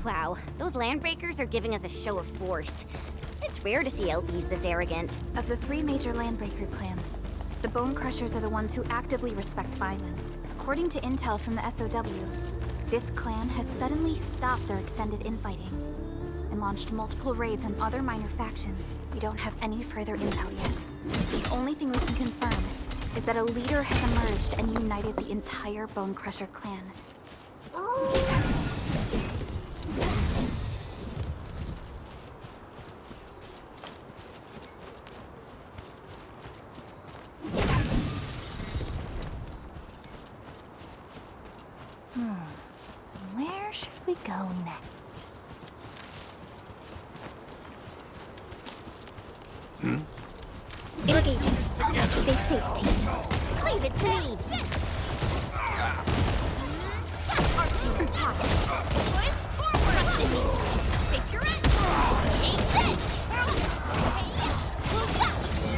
Wow, those landbreakers are giving us a show of force. It's rare to see LBs this arrogant. Of the 3 major landbreaker clans, the Bone Crushers are the ones who actively respect violence. According to intel from the SOW, this clan has suddenly stopped their extended infighting and launched multiple raids on other minor factions. We don't have any further intel yet. The only thing we can confirm is that a leader has emerged and united the entire Bone Crusher clan. Where should we go next? Engaging. Stay safe, team. Leave it to me. Arts in your pocket. Trust in me. Face your end. Take this.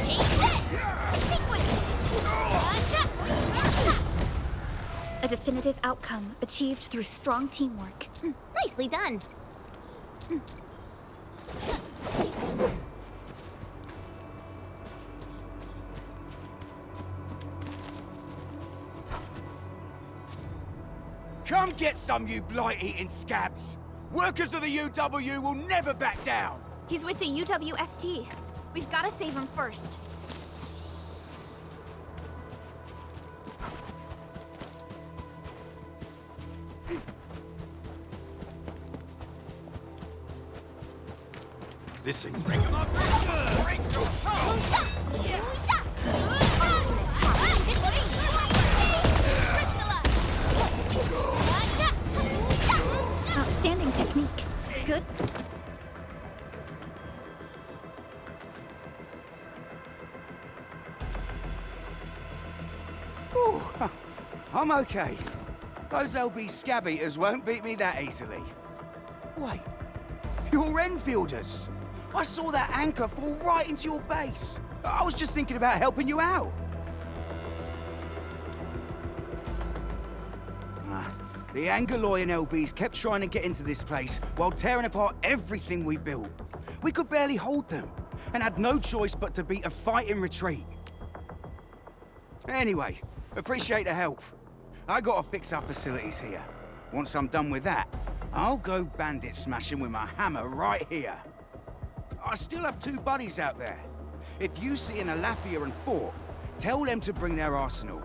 Take this. Stick with A definitive outcome achieved through strong teamwork. Nicely done. Come get some, you blight-eating scabs! Workers of the UW will never back down! He's with the UWST. We've got to save him first. This ain't bring 'em up. Outstanding technique. Good. Ooh, I'm okay. Those LB scab eaters won't beat me that easily. Wait, you're Enfielders. I saw that anchor fall right into your base. I was just thinking about helping you out. The Angoloyan LBs kept trying to get into this place while tearing apart everything we built. We could barely hold them, and had no choice but to beat a fighting retreat. Anyway, appreciate the help. I gotta fix our facilities here. Once I'm done with that, I'll go bandit smashing with my hammer right here. I still have 2 buddies out there. If you see an Alafia and Fort, tell them to bring their arsenal.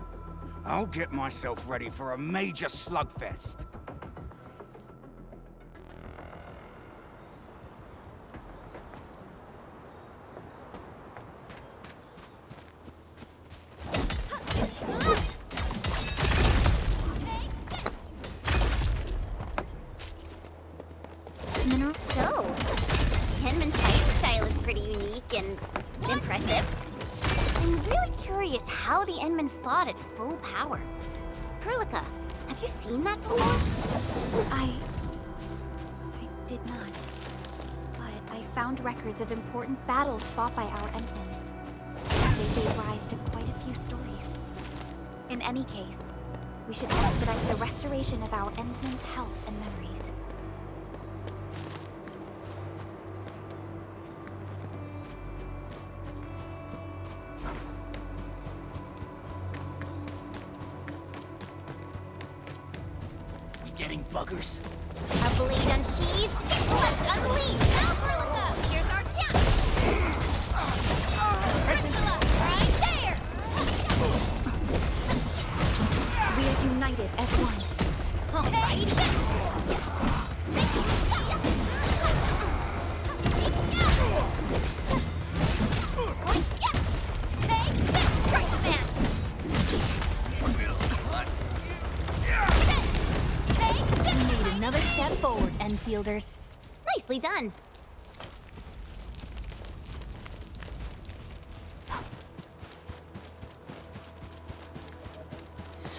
I'll get myself ready for a major slugfest. So, Henman's fighting style is pretty unique and impressive. I'm really curious how the Endmen fought at full power. Perlica, have you seen that before? I did not. But I found records of important battles fought by our Endmen. They gave rise to quite a few stories. In any case, we should expedite the restoration of our Endmen's health and memories. Getting buggers? A blade unsheathed, let's unleash! Now, Perlica, here's our chance! Perlica, right there! We are united as one. Alrighty! Take this, strike man! Another step forward, Enfielders. Nicely done.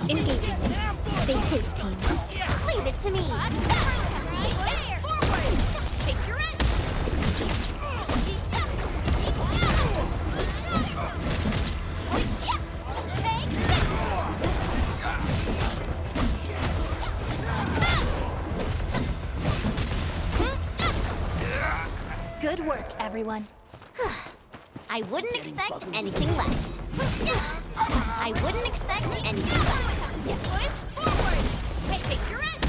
Engaging. Stay safe, team. Leave it to me. Right there. Forward. Take your end. Take this. everyone. I wouldn't expect anything less. I wouldn't expect anything less. Forward! Hey, take your end!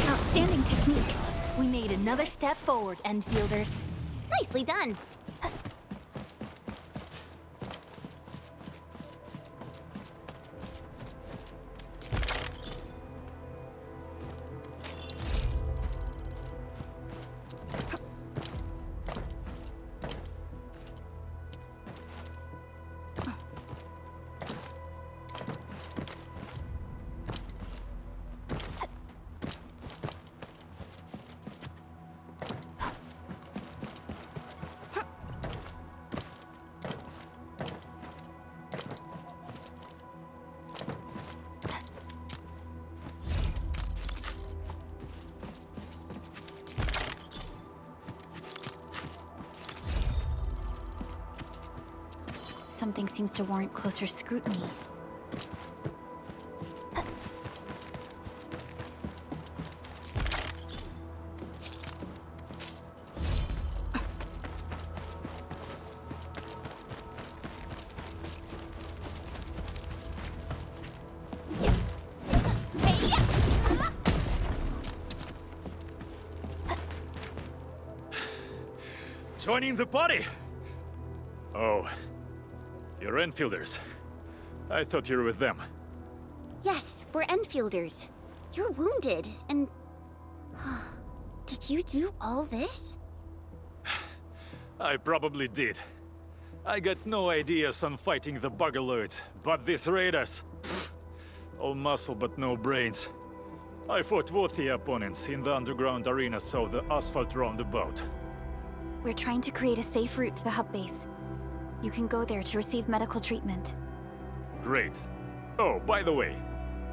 Outstanding technique. We made another step forward, Endfielders. Nicely done. Something seems to warrant closer scrutiny. Joining the party? Oh. You're Enfielders. I thought you were with them. Yes, we're Enfielders. You're wounded, and... Did you do all this? I probably did. I got no ideas on fighting the buggerloads, but these raiders... pfft, all muscle but no brains. I fought worthy opponents in the underground arenas of the asphalt roundabout. We're trying to create a safe route to the hub base. You can go there to receive medical treatment. Great. Oh, by the way,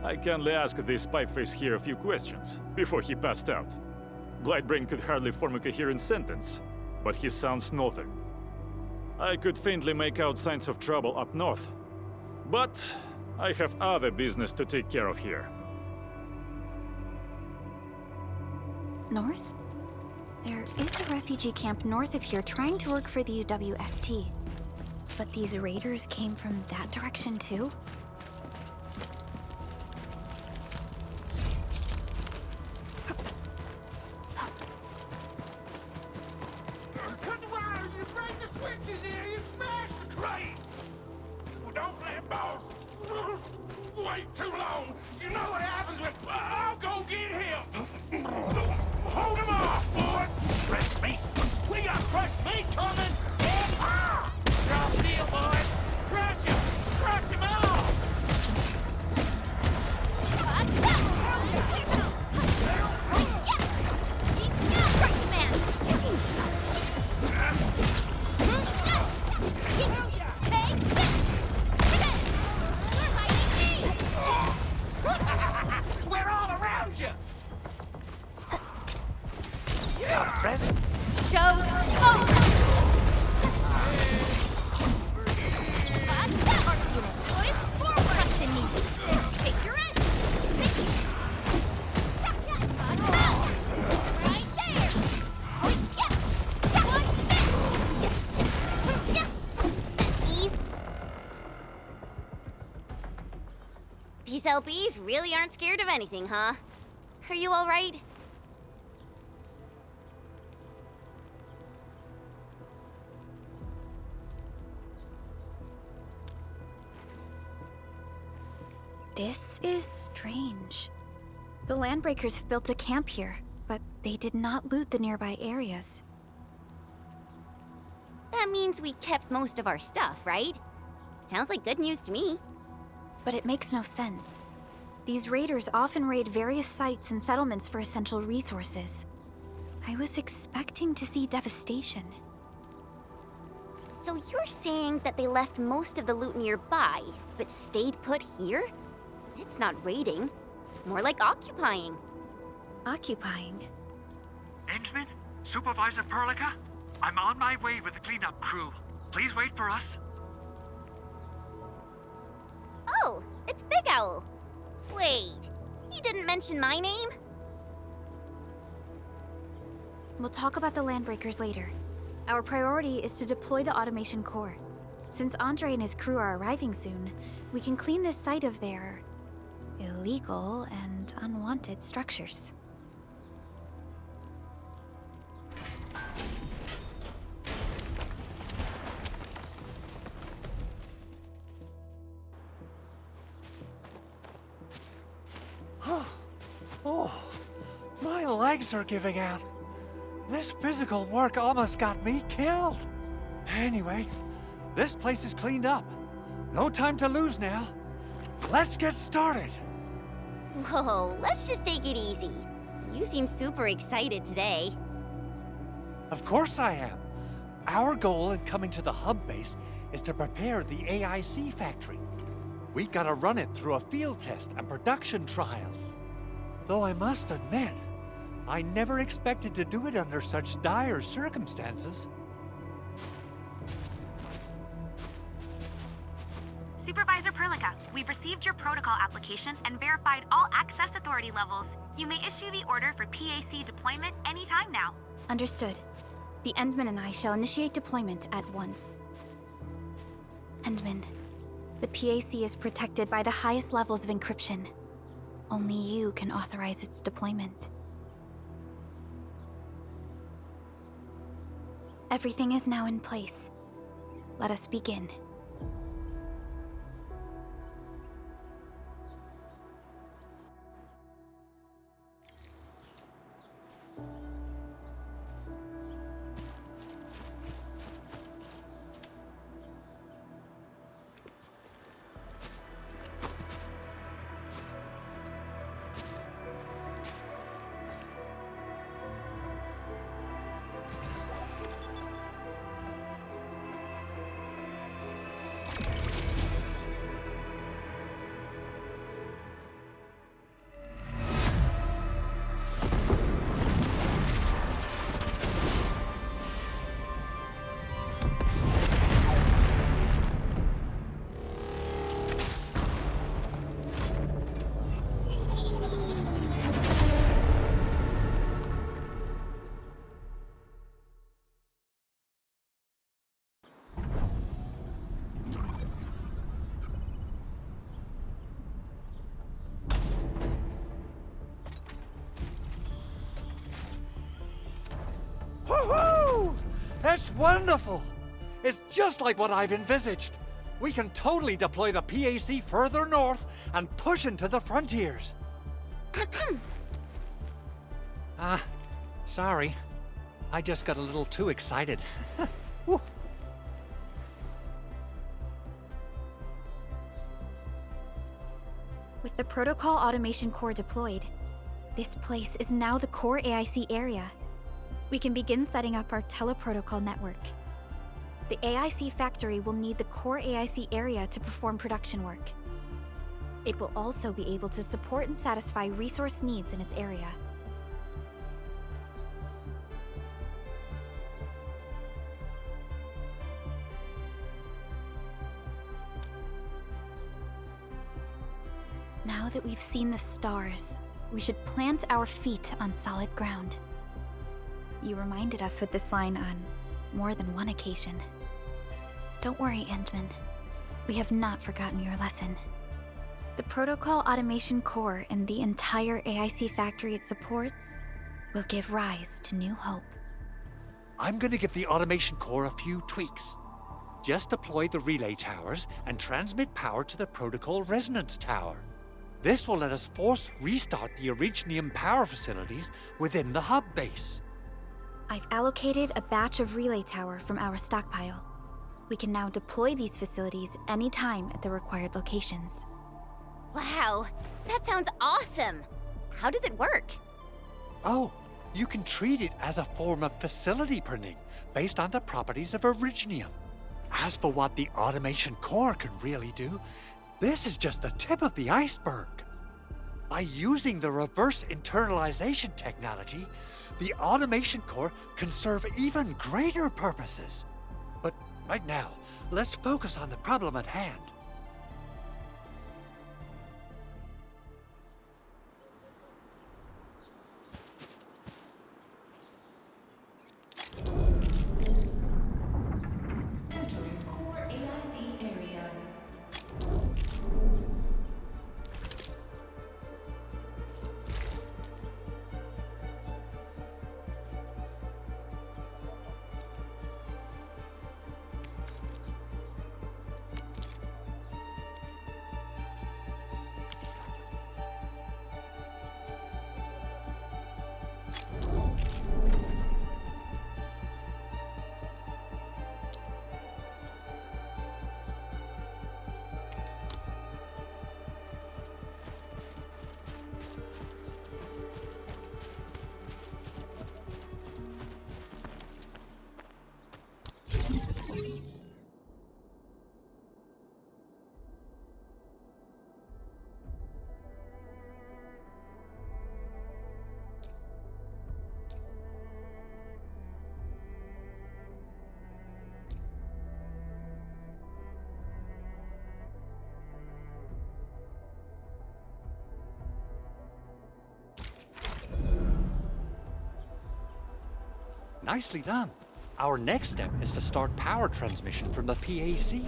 I kindly asked this pipeface here a few questions before he passed out. Blightbrain could hardly form a coherent sentence, but he sounds northern. I could faintly make out signs of trouble up north, but I have other business to take care of here. North? There is a refugee camp north of here trying to work for the UWST. But these raiders came from that direction too? Cut the wires, you break the switches here, you smash the crate! Well, don't let boss wait too long. You know what happens when I'll go get him. Hold him off, boys! Fresh meat! We got fresh meat coming! Drop deal, boys! Crush him! Crush him out! We're all around you! You got a present? These LBs really aren't scared of anything, huh? Are you all right? This is strange. The Landbreakers have built a camp here, but they did not loot the nearby areas. That means we kept most of our stuff, right? Sounds like good news to me. But it makes no sense. These raiders often raid various sites and settlements for essential resources. I was expecting to see devastation. So you're saying that they left most of the loot nearby, but stayed put here? It's not raiding. More like occupying. Occupying? Endman? Supervisor Perlica? I'm on my way with the cleanup crew. Please wait for us. Oh, it's Big Owl. Wait, he didn't mention my name? We'll talk about the Landbreakers later. Our priority is to deploy the automation core. Since Andre and his crew are arriving soon, we can clean this site of their illegal and unwanted structures. Oh, my legs are giving out. This physical work almost got me killed. Anyway, this place is cleaned up. No time to lose now. Let's get started. Whoa, let's just take it easy. You seem super excited today. Of course I am. Our goal in coming to the hub base is to prepare the AIC factory. We gotta run it through a field test and production trials. Though I must admit, I never expected to do it under such dire circumstances. Supervisor Perlica, we've received your protocol application and verified all access authority levels. You may issue the order for PAC deployment anytime now. Understood. The Endman and I shall initiate deployment at once. Endman, the PAC is protected by the highest levels of encryption. Only you can authorize its deployment. Everything is now in place. Let us begin. Woohoo! That's wonderful! It's just like what I've envisaged. We can totally deploy the PAC further north and push into the frontiers. Sorry. I just got a little too excited. Whew. With the protocol automation core deployed, this place is now the core AIC area. We can begin setting up our teleprotocol network. The AIC factory will need the core AIC area to perform production work. It will also be able to support and satisfy resource needs in its area. Now that we've seen the stars, we should plant our feet on solid ground. You reminded us with this line on more than one occasion. Don't worry, Endman. We have not forgotten your lesson. The protocol automation core and the entire AIC factory it supports will give rise to new hope. I'm gonna give the automation core a few tweaks. Just deploy the relay towers and transmit power to the protocol resonance tower. This will let us force restart the Originium power facilities within the hub base. I've allocated a batch of relay tower from our stockpile. We can now deploy these facilities anytime at the required locations. Wow, that sounds awesome! How does it work? Oh, you can treat it as a form of facility printing based on the properties of Originium. As for what the automation core can really do, this is just the tip of the iceberg. By using the reverse internalization technology, the automation core can serve even greater purposes. But right now, let's focus on the problem at hand. Nicely done. Our next step is to start power transmission from the PAC.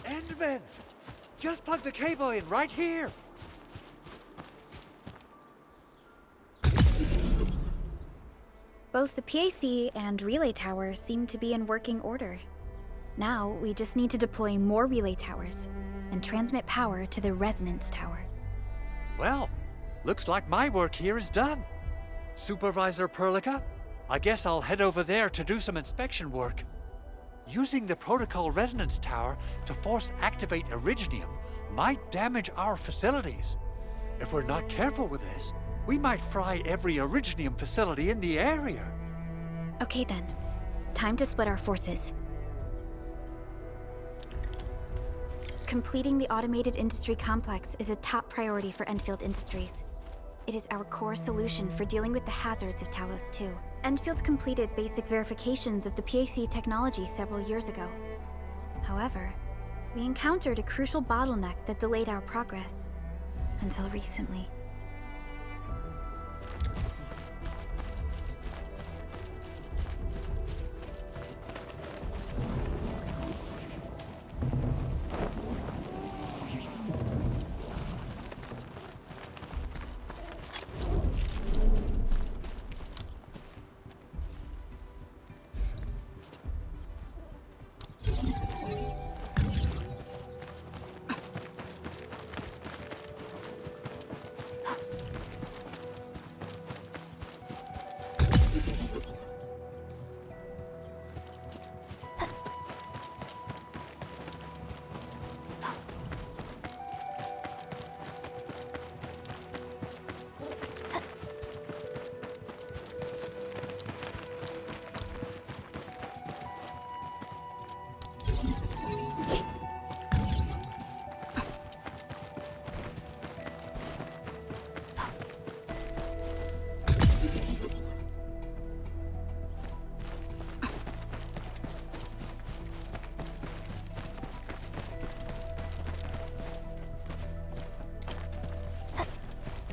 Endman! Just plug the cable in right here! Both the PAC and relay tower seem to be in working order. Now, we just need to deploy more relay towers and transmit power to the resonance tower. Well, looks like my work here is done. Supervisor Perlica, I guess I'll head over there to do some inspection work. Using the protocol resonance tower to force activate Originium might damage our facilities. If we're not careful with this, we might fry every Originium facility in the area. Okay then, time to split our forces. Completing the automated industry complex is a top priority for Endfield Industries. It is our core solution for dealing with the hazards of Talos-II. Endfield completed basic verifications of the PAC technology several years ago. However, we encountered a crucial bottleneck that delayed our progress. Until recently.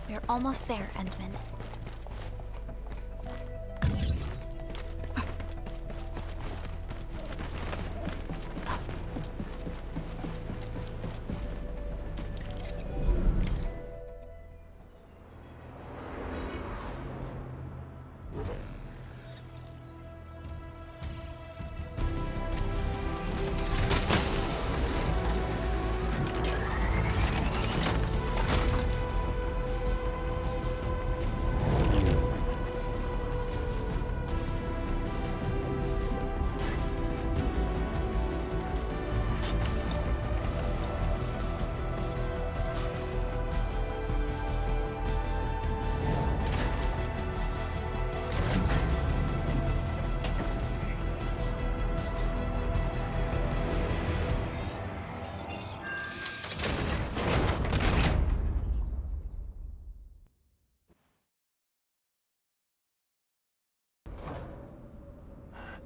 We're almost there, Endman.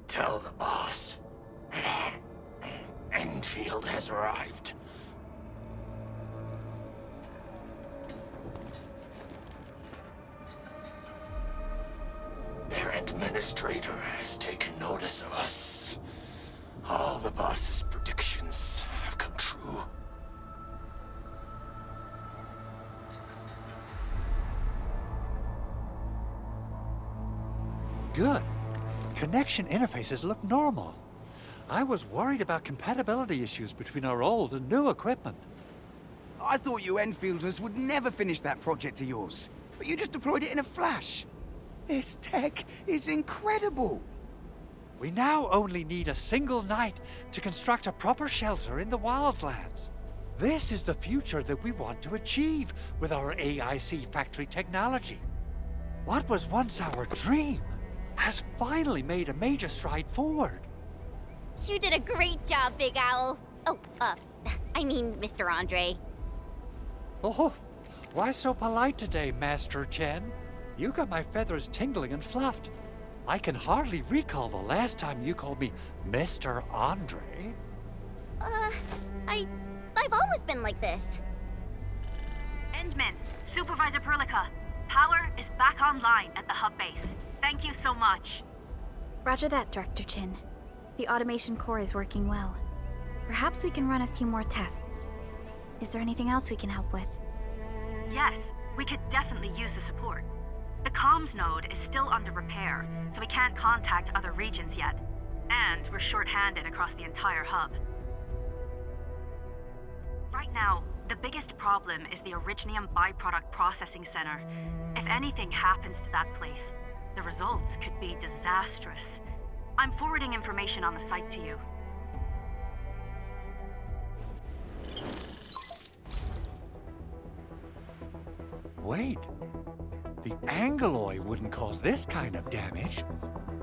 Tell the boss. Enfield has arrived. Their administrator has taken notice of us. All the boss's predictions have come true. Good. Connection interfaces look normal. I was worried about compatibility issues between our old and new equipment. I thought you Enfielders would never finish that project of yours, but you just deployed it in a flash. This tech is incredible. We now only need a single night to construct a proper shelter in the wildlands. This is the future that we want to achieve with our AIC factory technology. What was once our dream has finally made a major stride forward. You did a great job, Big Owl. Oh, I mean, Mr. Andre. Oh, why so polite today, Master Chen? You got my feathers tingling and fluffed. I can hardly recall the last time you called me Mr. Andre. I've always been like this. Endman, Supervisor Perlica. Power is back online at the hub base. Thank you so much. Roger that, Director Chin. The automation core is working well. Perhaps we can run a few more tests. Is there anything else we can help with? Yes, we could definitely use the support. The comms node is still under repair, so we can't contact other regions yet. And we're short-handed across the entire hub. Right now, the biggest problem is the Originium byproduct processing center. If anything happens to that place, the results could be disastrous. I'm forwarding information on the site to you. Wait. The Angeloy wouldn't cause this kind of damage.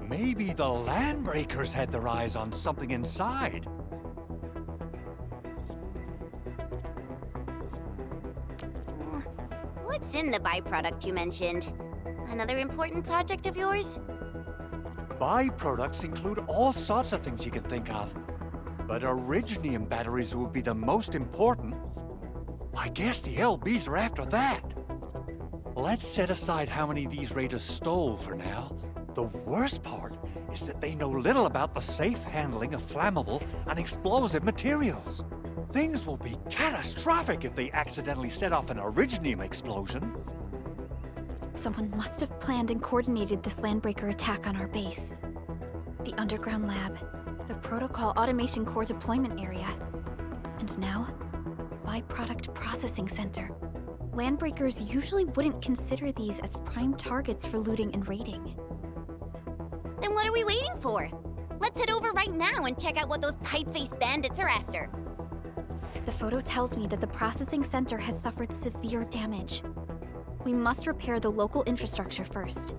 Maybe the Landbreakers had their eyes on something inside. What's in the byproduct you mentioned? Another important project of yours? Byproducts include all sorts of things you can think of. But Originium batteries would be the most important. I guess the LBs are after that. Let's set aside how many these raiders stole for now. The worst part is that they know little about the safe handling of flammable and explosive materials. Things will be catastrophic if they accidentally set off an Originium explosion. Someone must have planned and coordinated this Landbreaker attack on our base. The underground lab, the protocol automation core deployment area, and now, byproduct processing center. Landbreakers usually wouldn't consider these as prime targets for looting and raiding. Then what are we waiting for? Let's head over right now and check out what those pipe-faced bandits are after. The photo tells me that the processing center has suffered severe damage. We must repair the local infrastructure first.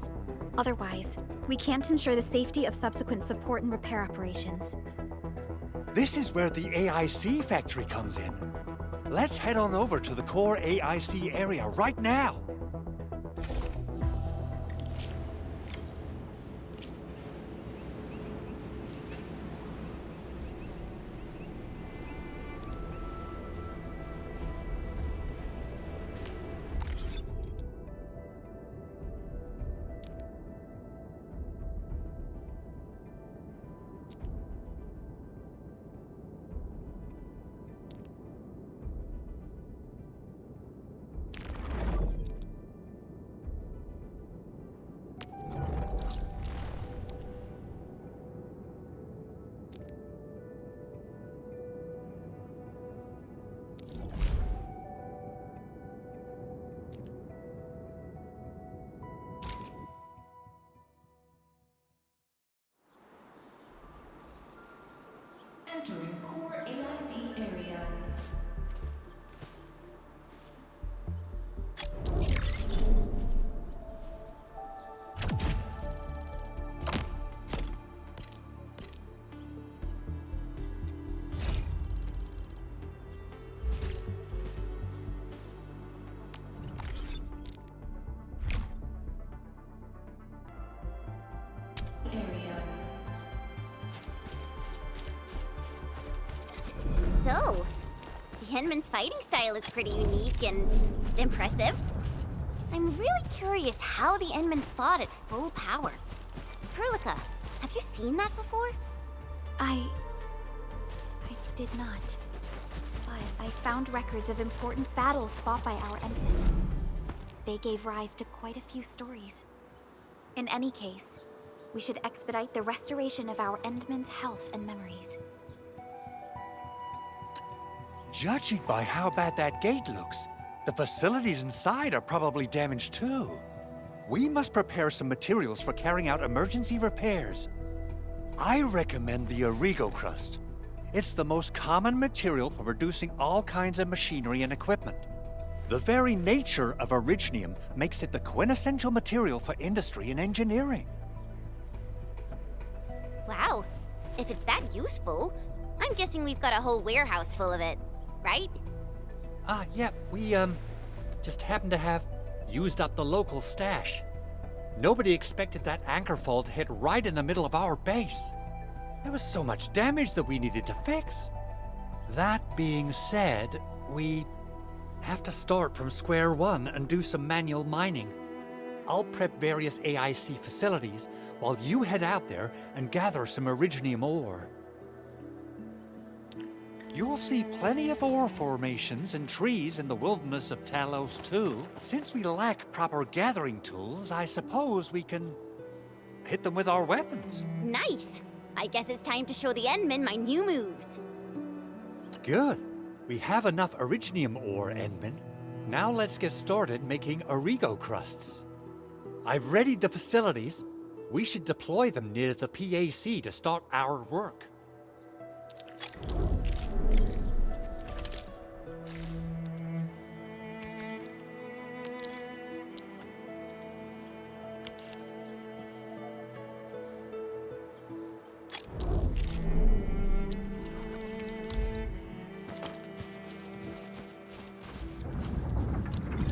Otherwise, we can't ensure the safety of subsequent support and repair operations. This is where the AIC factory comes in. Let's head on over to the core AIC area right now. Entering core AIC area. So, the Henman's fighting style is pretty unique and impressive. I'm really curious how the Endmen fought at full power. Perlica, have you seen that before? I did not. But I found records of important battles fought by our Endmen. They gave rise to quite a few stories. In any case, we should expedite the restoration of our Endmen's health and memories. Judging by how bad that gate looks, the facilities inside are probably damaged too. We must prepare some materials for carrying out emergency repairs. I recommend the Origo crust. It's the most common material for producing all kinds of machinery and equipment. The very nature of Originium makes it the quintessential material for industry and engineering. Wow, if it's that useful, I'm guessing we've got a whole warehouse full of it, right? Yeah, we, just happen to have used up the local stash. Nobody expected that anchor fall to hit right in the middle of our base. There was so much damage that we needed to fix. That being said, we have to start from square one and do some manual mining. I'll prep various AIC facilities while you head out there and gather some Originium ore. You'll see plenty of ore formations and trees in the wilderness of Talos-II. Since we lack proper gathering tools, I suppose we can hit them with our weapons. Nice! I guess it's time to show the Endmen my new moves. Good. We have enough Originium ore, Endman. Now let's get started making Origo crusts. I've readied the facilities. We should deploy them near the PAC to start our work.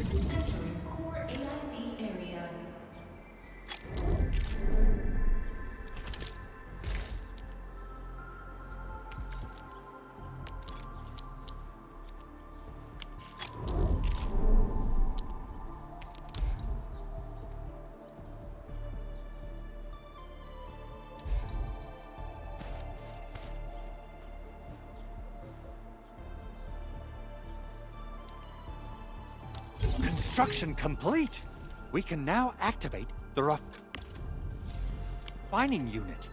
Entering core AIC area. Construction complete. We can now activate the refining unit.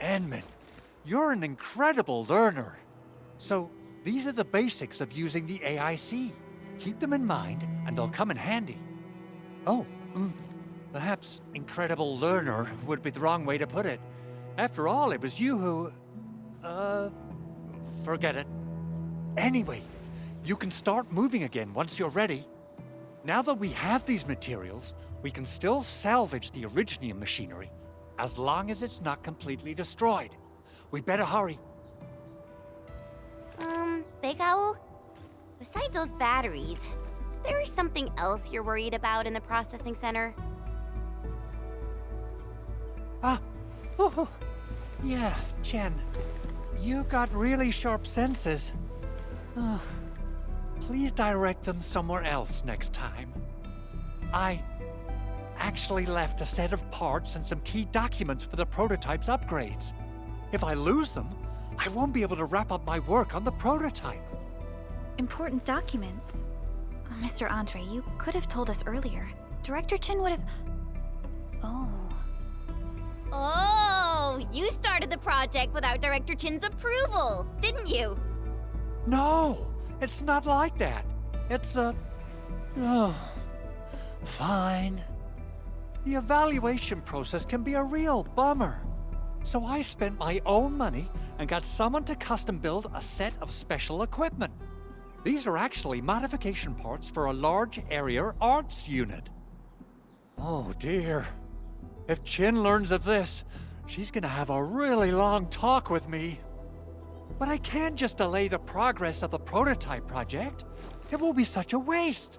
Endman, you're an incredible learner. So, these are the basics of using the AIC. Keep them in mind, and they'll come in handy. Oh, perhaps incredible learner would be the wrong way to put it. After all, it was you who... forget it. Anyway, you can start moving again once you're ready. Now that we have these materials, we can still salvage the Originium machinery, as long as it's not completely destroyed. We better hurry. Big Owl? Besides those batteries, is there something else you're worried about in the processing center? Yeah, Jen. You got really sharp senses. Please direct them somewhere else next time. I actually left a set of parts and some key documents for the prototype's upgrades. If I lose them, I won't be able to wrap up my work on the prototype. Important documents. Mr. Andre, you could have told us earlier. Director Chin would have... Oh, you started the project without Director Chin's approval, didn't you? No, it's not like that. It's fine. The evaluation process can be a real bummer. So I spent my own money and got someone to custom build a set of special equipment. These are actually modification parts for a large area arts unit. Oh dear. If Chin learns of this, she's gonna have a really long talk with me. But I can't just delay the progress of the prototype project. It will be such a waste.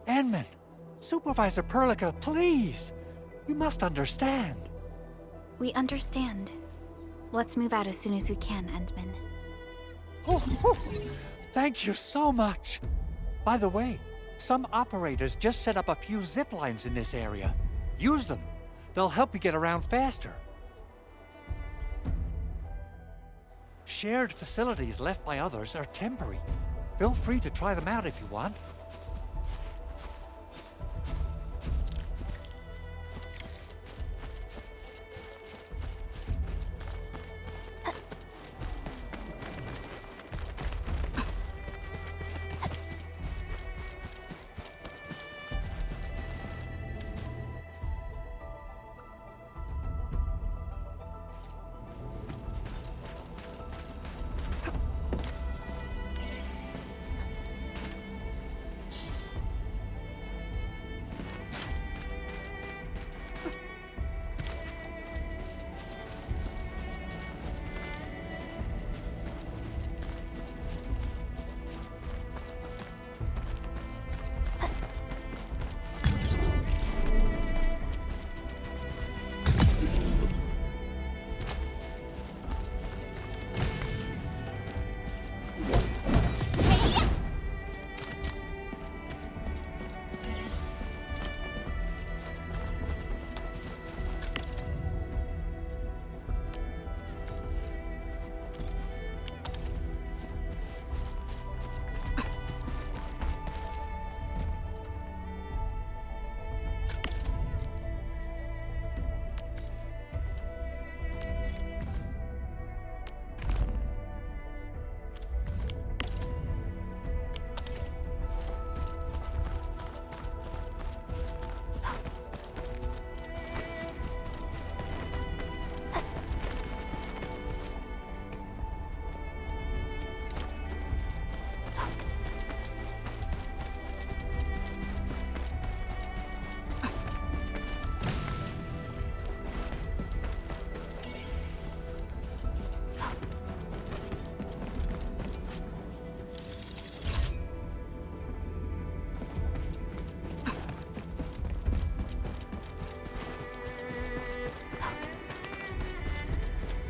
Enman, Supervisor Perlica, please. You must understand. We understand. Let's move out as soon as we can, Endman. Oh, thank you so much. By the way, some operators just set up a few zip lines in this area. Use them. They'll help you get around faster. Shared facilities left by others are temporary. Feel free to try them out if you want.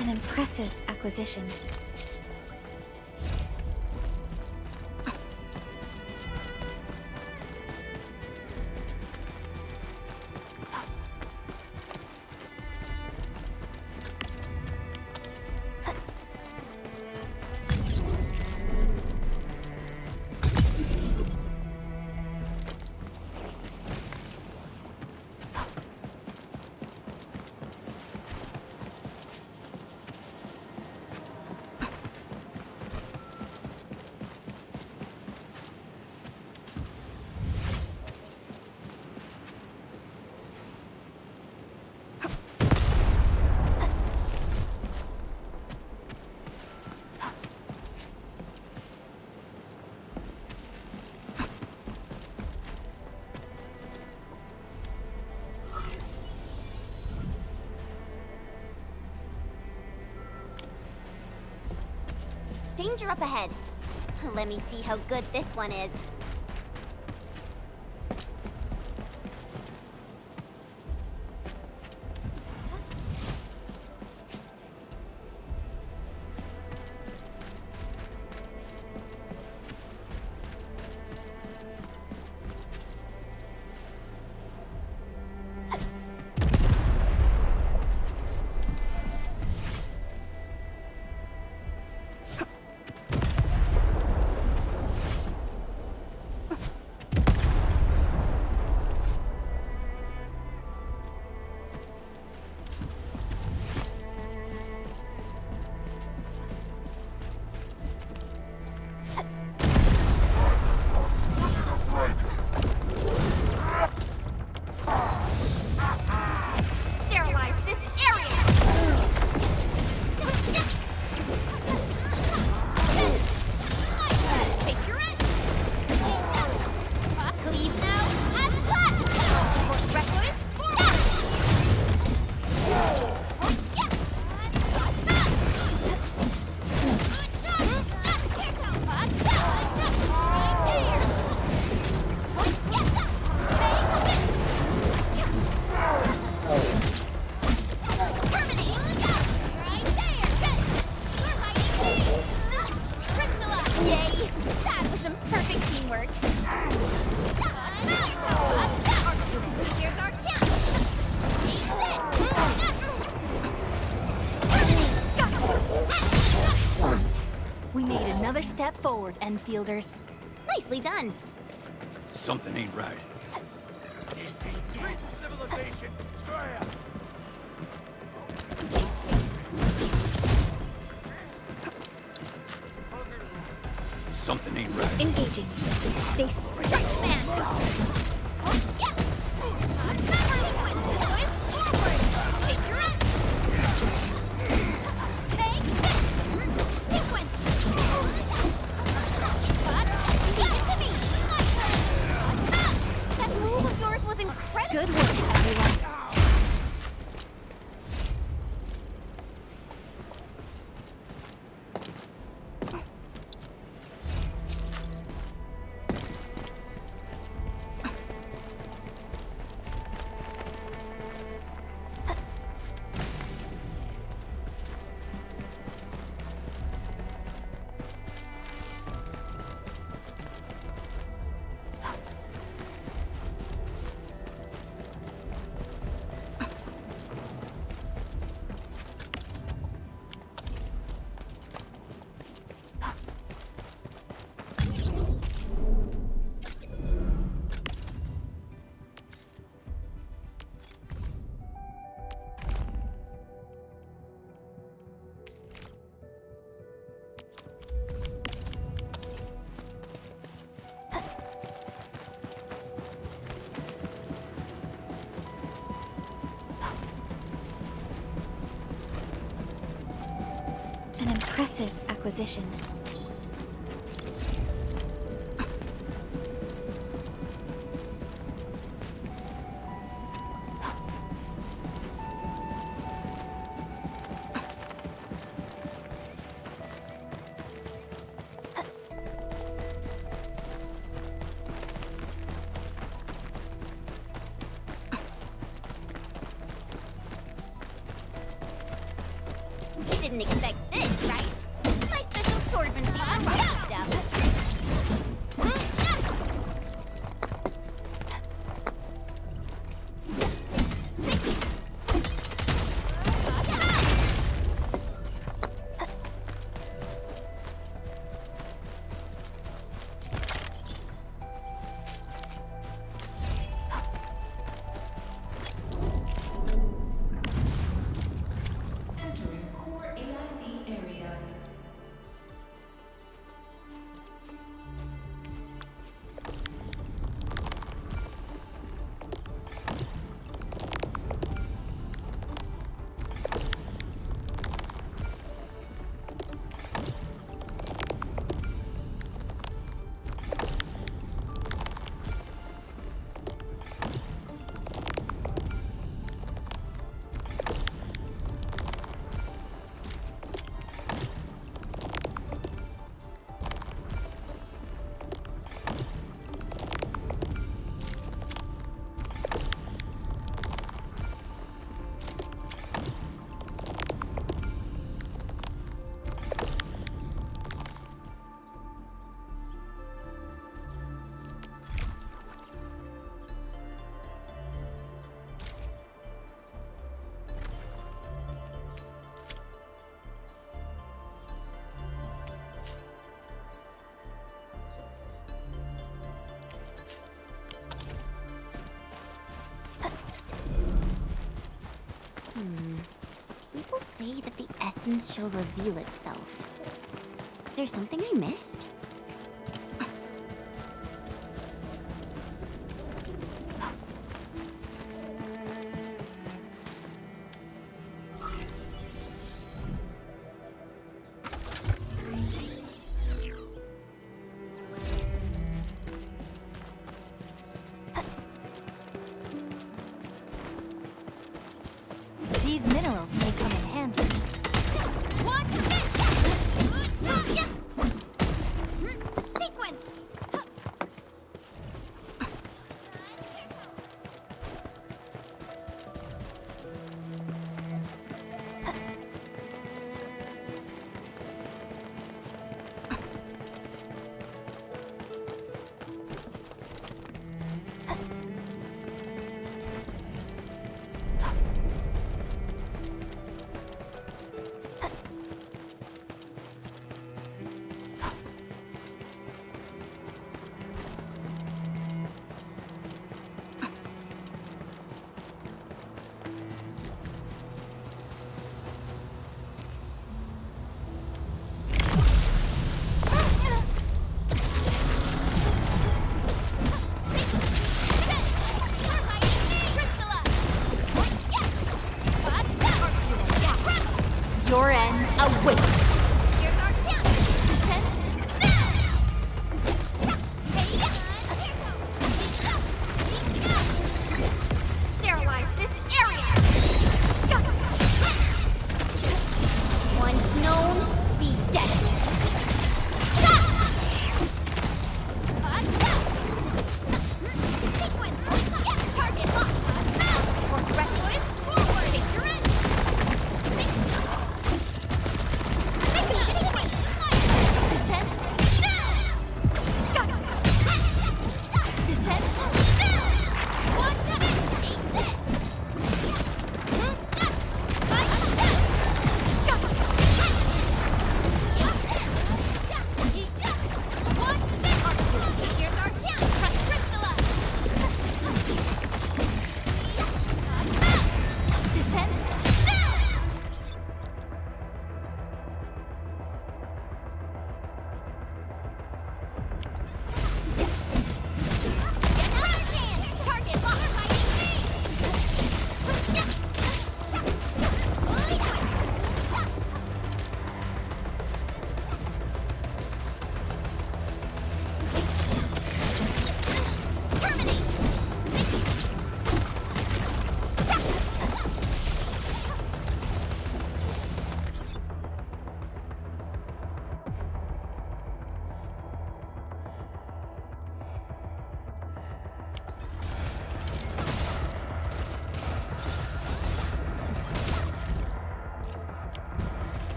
An impressive acquisition. Danger up ahead. Let me see how good this one is. Yay! That was some perfect teamwork. Here's our chance. Take this. We made another step forward, Enfielders. Nicely done. Something ain't right. Civilization, scram! Something ain't right. Engaging. Stay Strike man. Yeah. Forward. Take your end. Take this. Sequence. Leave it to me. That move of yours was incredible. Good work, everyone. An impressive acquisition. You didn't expect this, right? My special swordman's stuff. Entering core AIC area. People say that the essence shall reveal itself. Is there something I missed? These minerals may come in handy. Watch this! Sequence!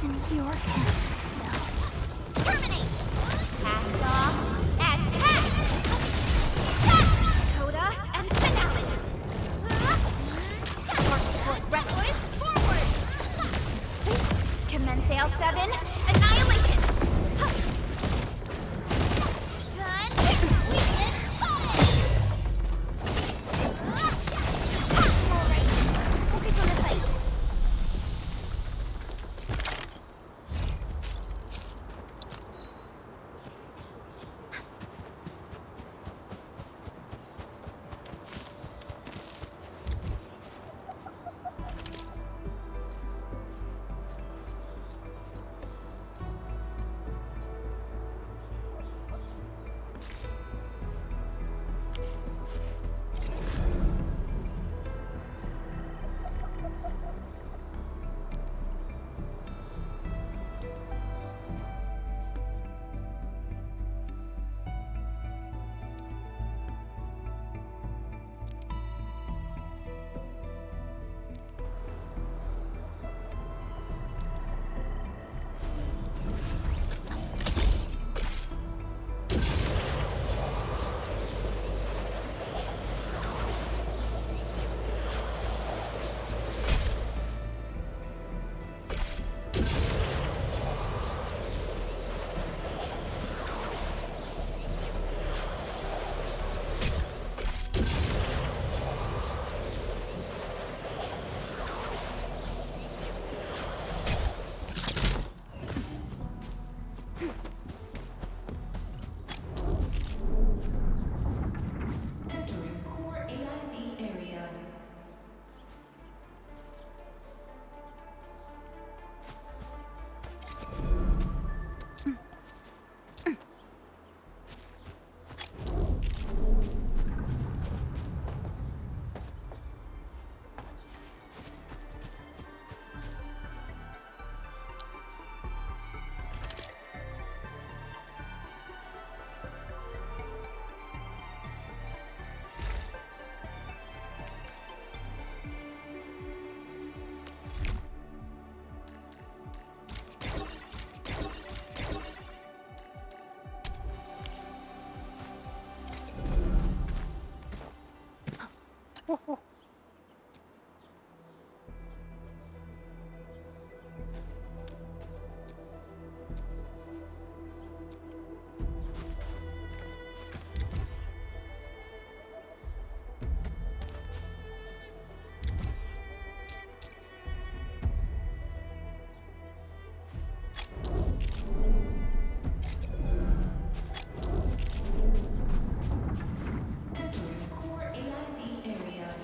is in your hands now. Terminate! Cast off as cast! Coda and finale. Record forward! Commence L7. Annihilation. Gun, weakness, focus! Alright, focus on the fight. Entering core AIC area. Entering core AIC area.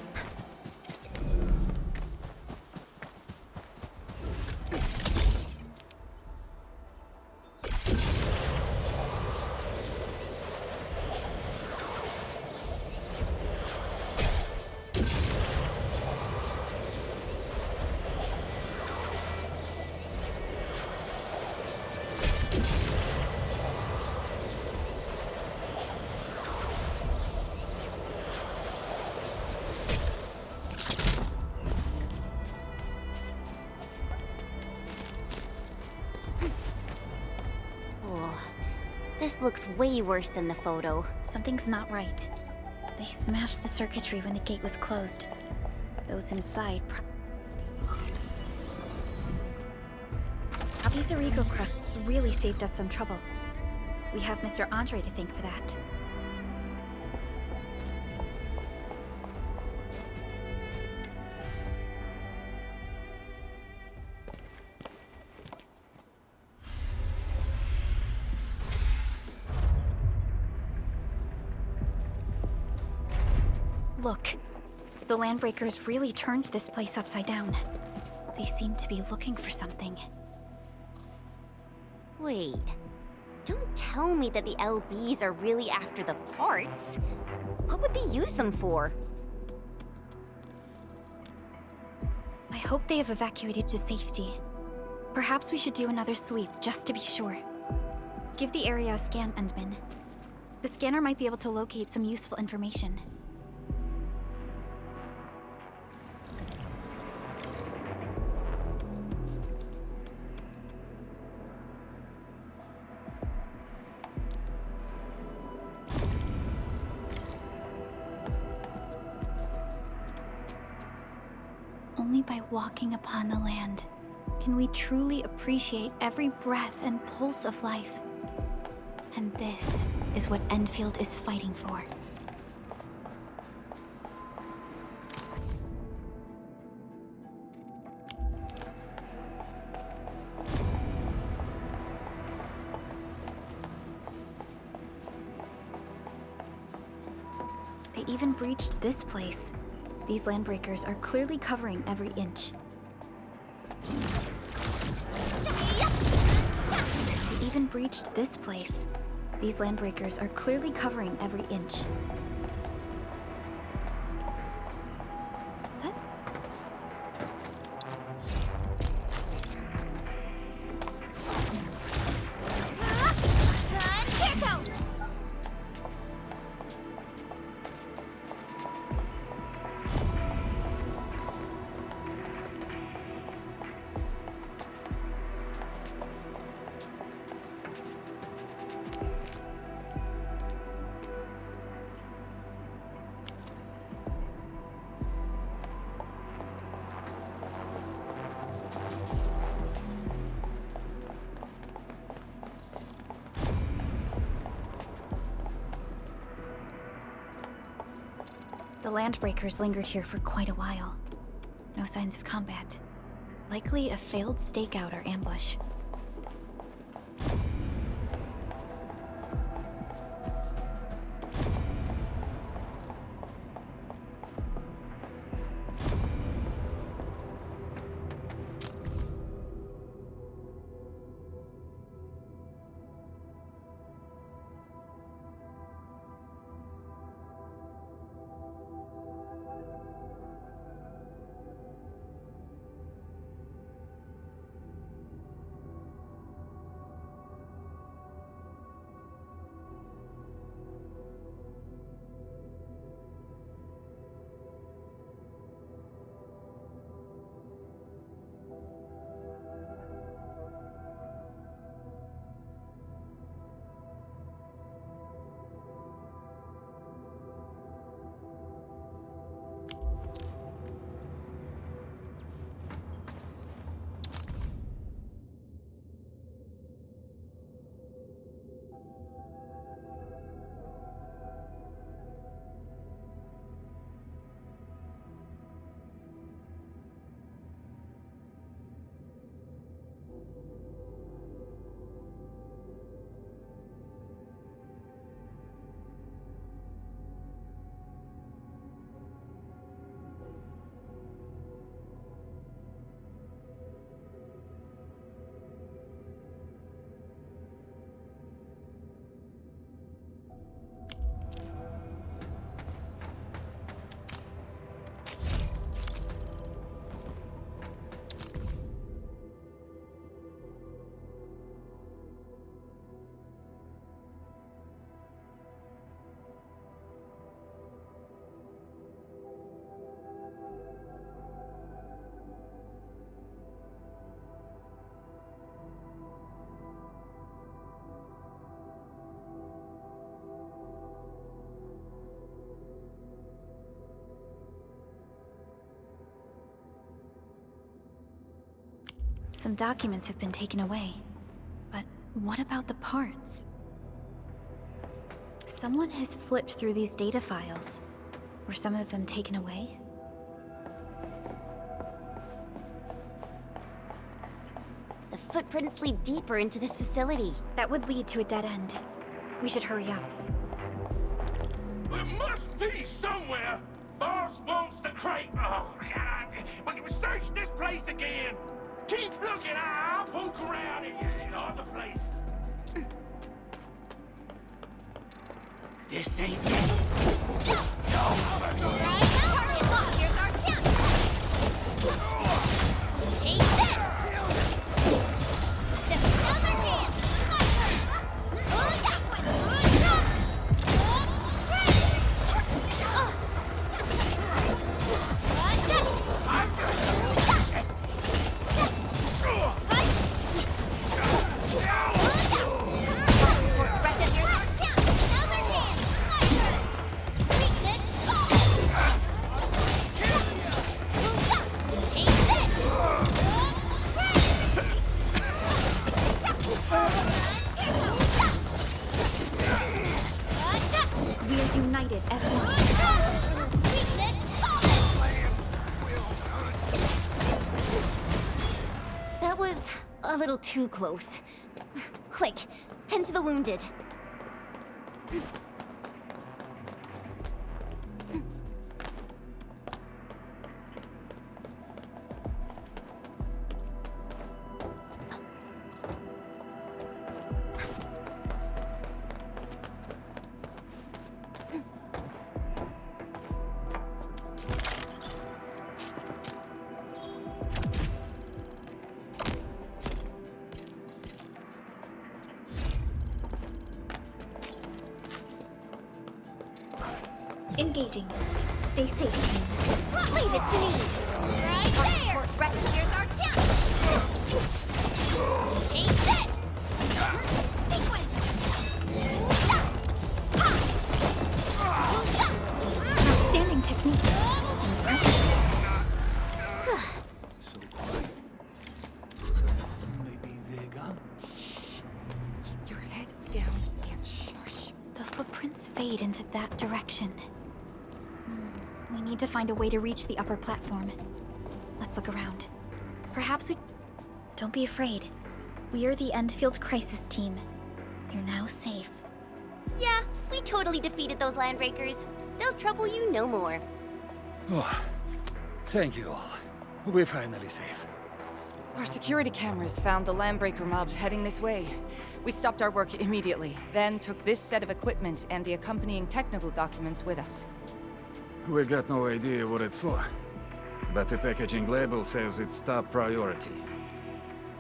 Oh, this looks way worse than the photo. Something's not right. They smashed the circuitry when the gate was closed. Those inside. These Origo crusts really saved us some trouble. We have Mr. Andre to thank for that. Look, the Landbreakers really turned this place upside down. They seem to be looking for something. Wait, don't tell me that the LBs are really after the parts. What would they use them for? I hope they have evacuated to safety. Perhaps we should do another sweep, just to be sure. Give the area a scan, Endman. The scanner might be able to locate some useful information. only by walking upon the land can we truly appreciate every breath and pulse of life. And this is what Endfield is fighting for. They even breached this place. These landbreakers are clearly covering every inch. They even breached this place. These landbreakers are clearly covering every inch. What? The landbreakers lingered here for quite a while. No signs of combat. Likely a failed stakeout or ambush. Some documents have been taken away. But what about the parts? Someone has flipped through these data files. Were some of them taken away? The footprints lead deeper into this facility. That would lead to a dead end. We should hurry up. There must be somewhere. Boss wants the crate. Oh, God. We can search this place again. Keep looking. I'll poke around in other places. This ain't it. Here's our chance. Take this. The other hand. A little too close. Quick, tend to the wounded. Engaging. Stay safe, team. Leave it to me! Right there! Rescuers are down! Take this! Sequence! Outstanding technique. So quiet. Maybe they're gone. Keep your head down and shush. The footprints fade into that direction. We need to find a way to reach the upper platform. Let's look around. Perhaps we... Don't be afraid. We are the Endfield Crisis Team. You're now safe. Yeah, we totally defeated those landbreakers. They'll trouble you no more. Oh, thank you all. We're finally safe. Our security cameras found the landbreaker mobs heading this way. We stopped our work immediately, then took this set of equipment and the accompanying technical documents with us. We got no idea what it's for, but the packaging label says it's top priority.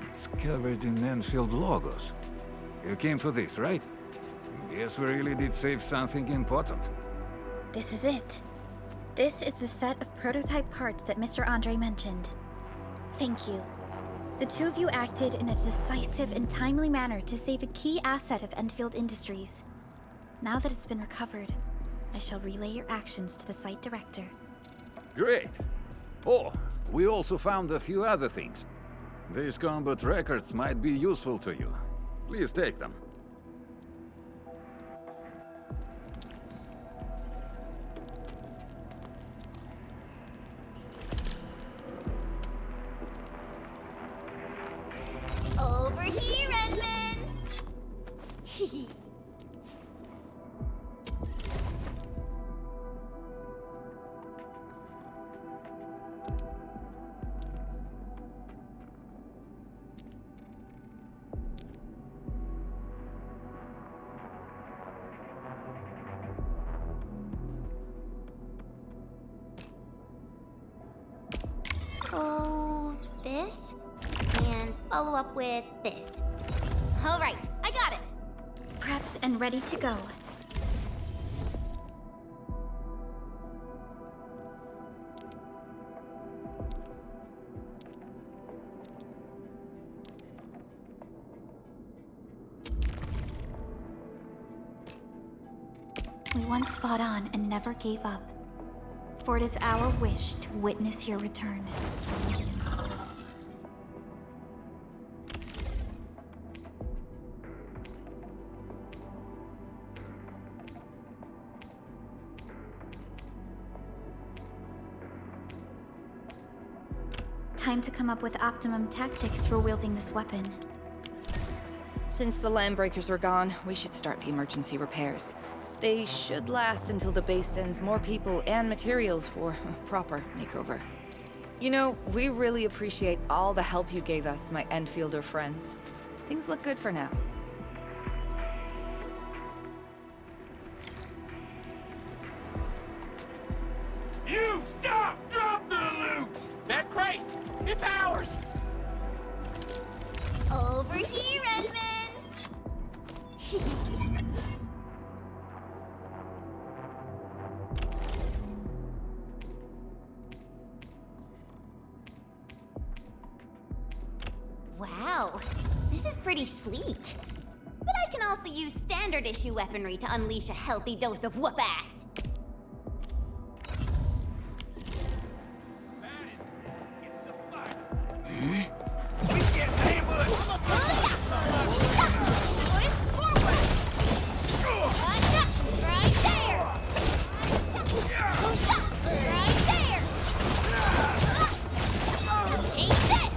It's covered in Enfield logos. You came for this, right? Guess we really did save something important. This is it. This is the set of prototype parts that Mr. Andre mentioned. Thank you. The two of you acted in a decisive and timely manner to save a key asset of Endfield Industries. Now that it's been recovered, I shall relay your actions to the site director. Great. Oh, we also found a few other things. These combat records might be useful to you. Please take them. Over here, Edmund! So, this? And follow up with this. All right, I got it. Prepped and ready to go. We once fought on and never gave up. For it is our wish to witness your return. Time to come up with optimum tactics for wielding this weapon. Since the landbreakers are gone, we should start the emergency repairs. They should last until the base sends more people and materials for a proper makeover. You know, we really appreciate all the help you gave us, my Enfielder friends. Things look good for now. You stop! Drop the loot! That crate! It's ours! Over here, Edmund! Wow, this is pretty sleek. But I can also use standard issue weaponry to unleash a healthy dose of whoop-ass. Take this!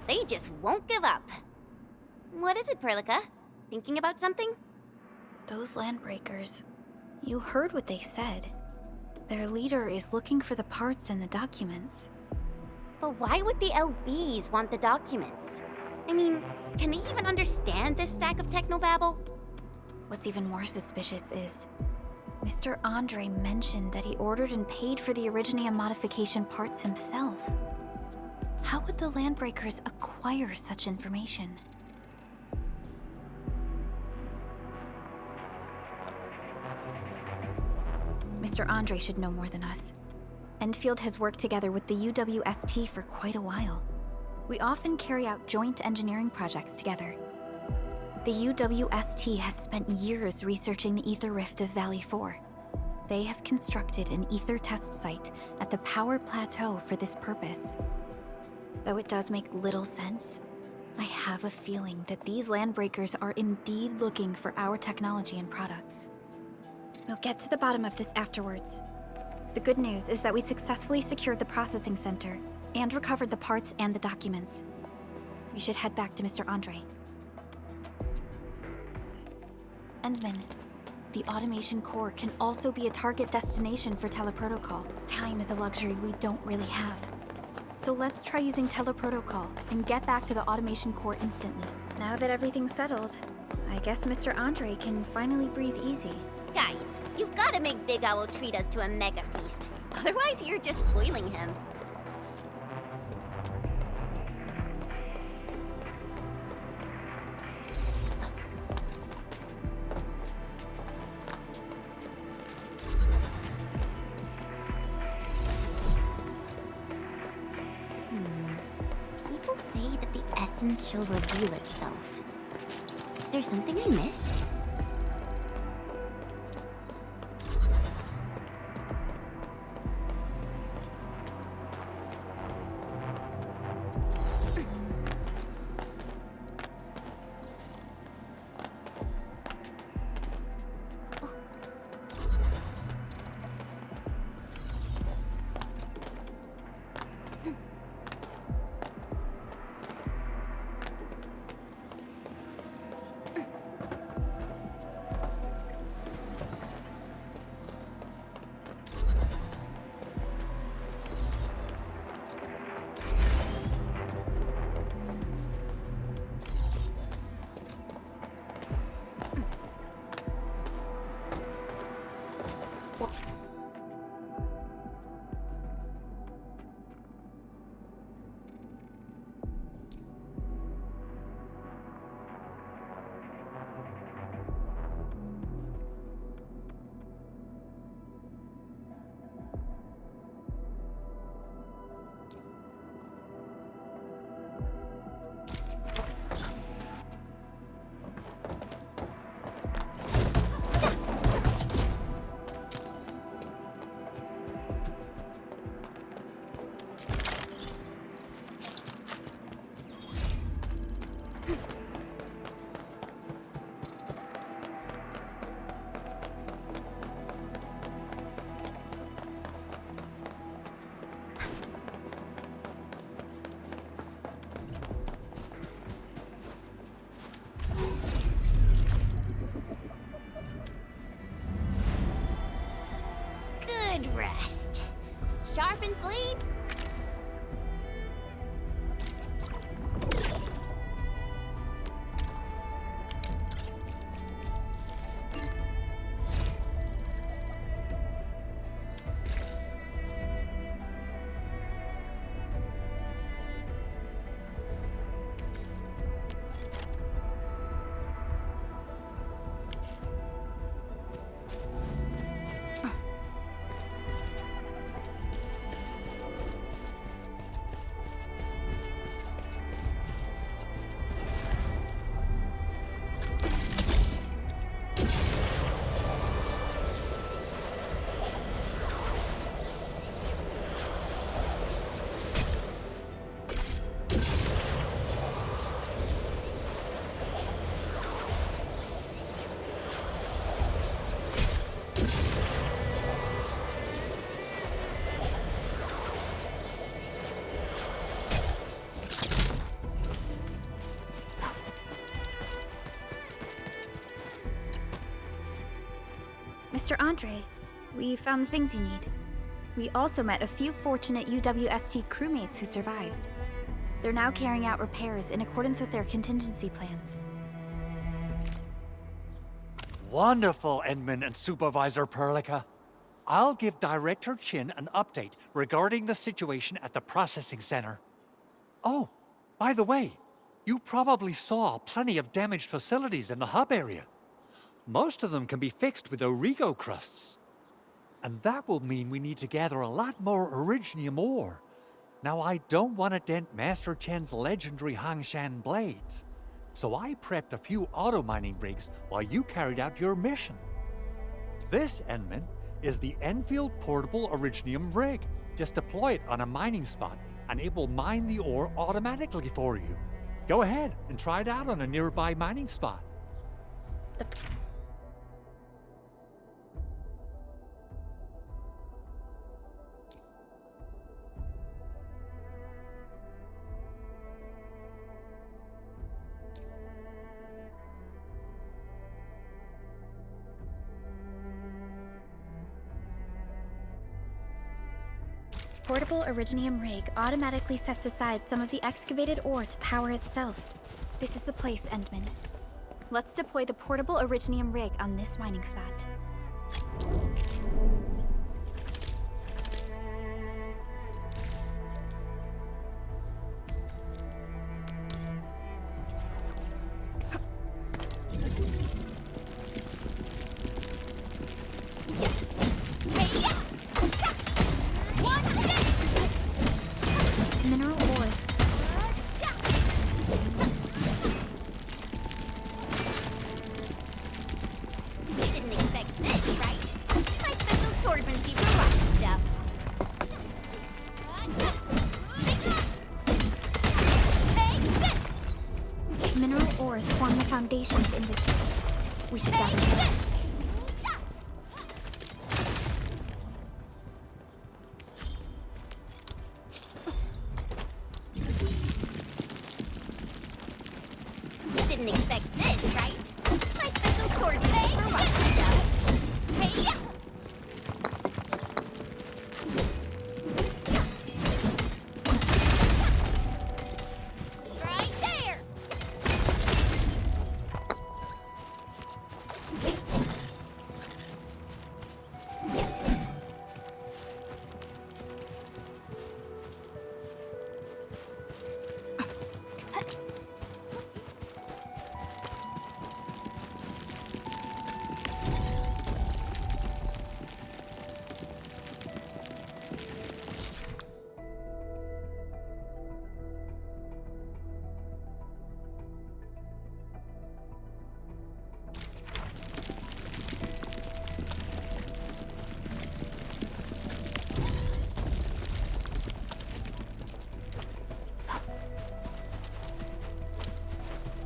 They just won't give up. What is it, Perlica? Thinking about something? Those landbreakers. You heard what they said. Their leader is looking for the parts and the documents. But why would the LBs want the documents? I mean, can they even understand this stack of technobabble? What's even more suspicious is Mr. Andre mentioned that he ordered and paid for the Originium modification parts himself. How would the Landbreakers acquire such information? Mr. Andre should know more than us. Endfield has worked together with the UWST for quite a while. We often carry out joint engineering projects together. The UWST has spent years researching the ether rift of Valley 4. They have constructed an ether test site at the Power Plateau for this purpose. Though it does make little sense, I have a feeling that these landbreakers are indeed looking for our technology and products. We'll get to the bottom of this afterwards. The good news is that we successfully secured the processing center and recovered the parts and the documents. We should head back to Mr. Andre. Endman, the automation core can also be a target destination for teleprotocol. Time is a luxury we don't really have. So let's try using teleprotocol and get back to the automation core instantly. Now that everything's settled, I guess Mr. Andre can finally breathe easy. Guys, you've got to make Big Owl treat us to a mega feast. Otherwise, you're just spoiling him. People say that the essence shall reveal itself. Is there something I missed? Mr. Andre, we found the things you need. We also met a few fortunate UWST crewmates who survived. They're now carrying out repairs in accordance with their contingency plans. Wonderful, Edmund and Supervisor Perlica. I'll give Director Chin an update regarding the situation at the processing center. Oh, by the way, you probably saw plenty of damaged facilities in the hub area. Most of them can be fixed with Origo crusts. And that will mean we need to gather a lot more Originium ore. Now, I don't want to dent Master Chen's legendary Hangshan blades, so I prepped a few auto-mining rigs while you carried out your mission. This, Enman, is the Enfield Portable Originium rig. Just deploy it on a mining spot, and it will mine the ore automatically for you. Go ahead and try it out on a nearby mining spot. Portable Originium rig automatically sets aside some of the excavated ore to power itself. This is the place, Endman. Let's deploy the portable Originium rig on this mining spot. Mineral ores. You didn't expect this, right? My special swordmancy for rock stuff. Take this! Mineral ores form the foundation of industry. We should gather Take them. this! You didn't expect this, right? My special swordmancy for rock stuff. Hey! Right there!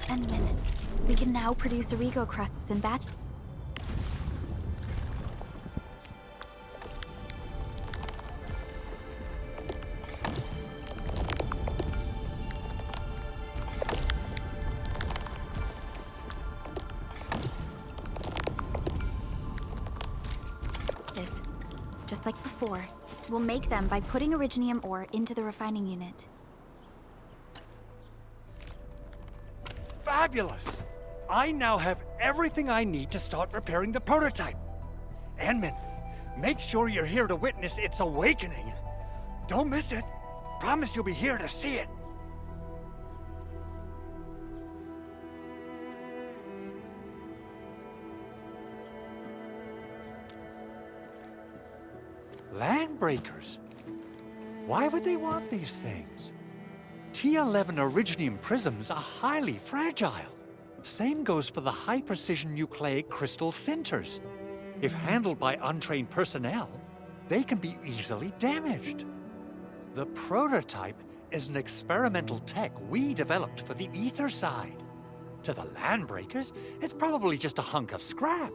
Endman, we can now produce Origo crusts in batch. This, just like before, we'll make them by putting Originium ore into the refining unit. Fabulous! I now have everything I need to start repairing the prototype. Enman, make sure you're here to witness its awakening. Don't miss it. Promise you'll be here to see it. Landbreakers? Why would they want these things? T11 Originium prisms are highly fragile. Same goes for the high-precision nucleic crystal centers. If handled by untrained personnel, they can be easily damaged. The prototype is an experimental tech we developed for the ether side. To the Landbreakers, it's probably just a hunk of scrap.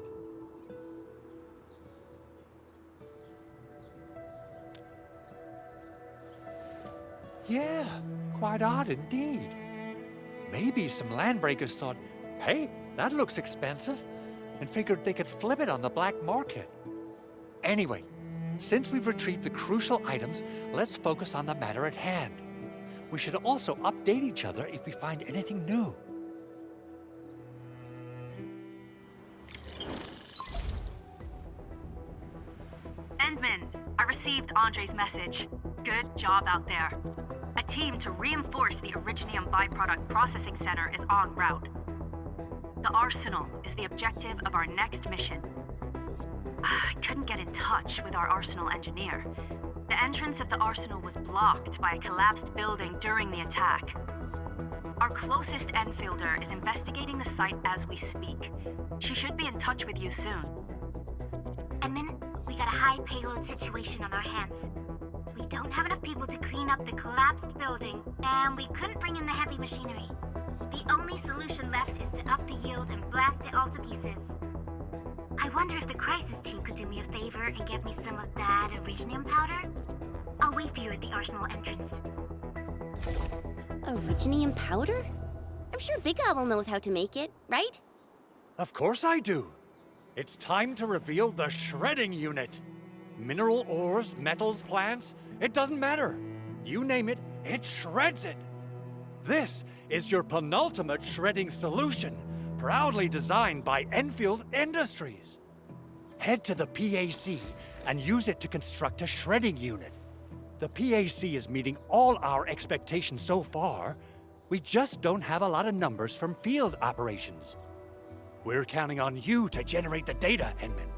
Yeah, quite odd indeed. Maybe some Landbreakers thought, hey, that looks expensive. and figured they could flip it on the black market. Anyway, since we've retrieved the crucial items, let's focus on the matter at hand. We should also update each other if we find anything new. Endman, I received Andre's message. Good job out there. A team to reinforce the Originium byproduct processing center is en route. The arsenal is the objective of our next mission. I couldn't get in touch with our arsenal engineer. The entrance of the arsenal was blocked by a collapsed building during the attack. Our closest Enfielder is investigating the site as we speak. She should be in touch with you soon. Edmund, we got a high payload situation on our hands. We don't have enough people to clean up the collapsed building, and we couldn't bring in the heavy machinery. The only solution left is to up the yield and blast it all to pieces. I wonder if the crisis team could do me a favor and get me some of that Originium powder? I'll wait for you at the arsenal entrance. Originium powder? I'm sure Big Owl knows how to make it, right? Of course I do. It's time to reveal the shredding unit. Mineral ores, metals, plants, it doesn't matter. You name it, it shreds it. This is your penultimate shredding solution, proudly designed by Endfield Industries. Head to the PAC and use it to construct a shredding unit. The PAC is meeting all our expectations so far. We just don't have a lot of numbers from field operations. We're counting on you to generate the data, Edmund.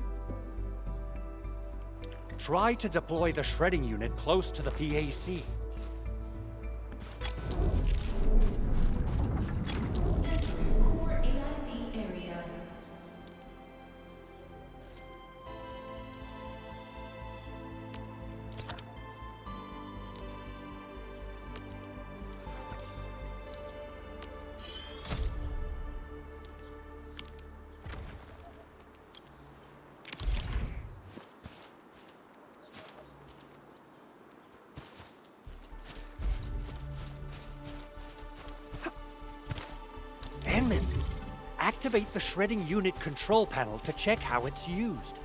Try to deploy the shredding unit close to the PAC. Core AIC area. Edmund, activate the shredding unit control panel to check how it's used.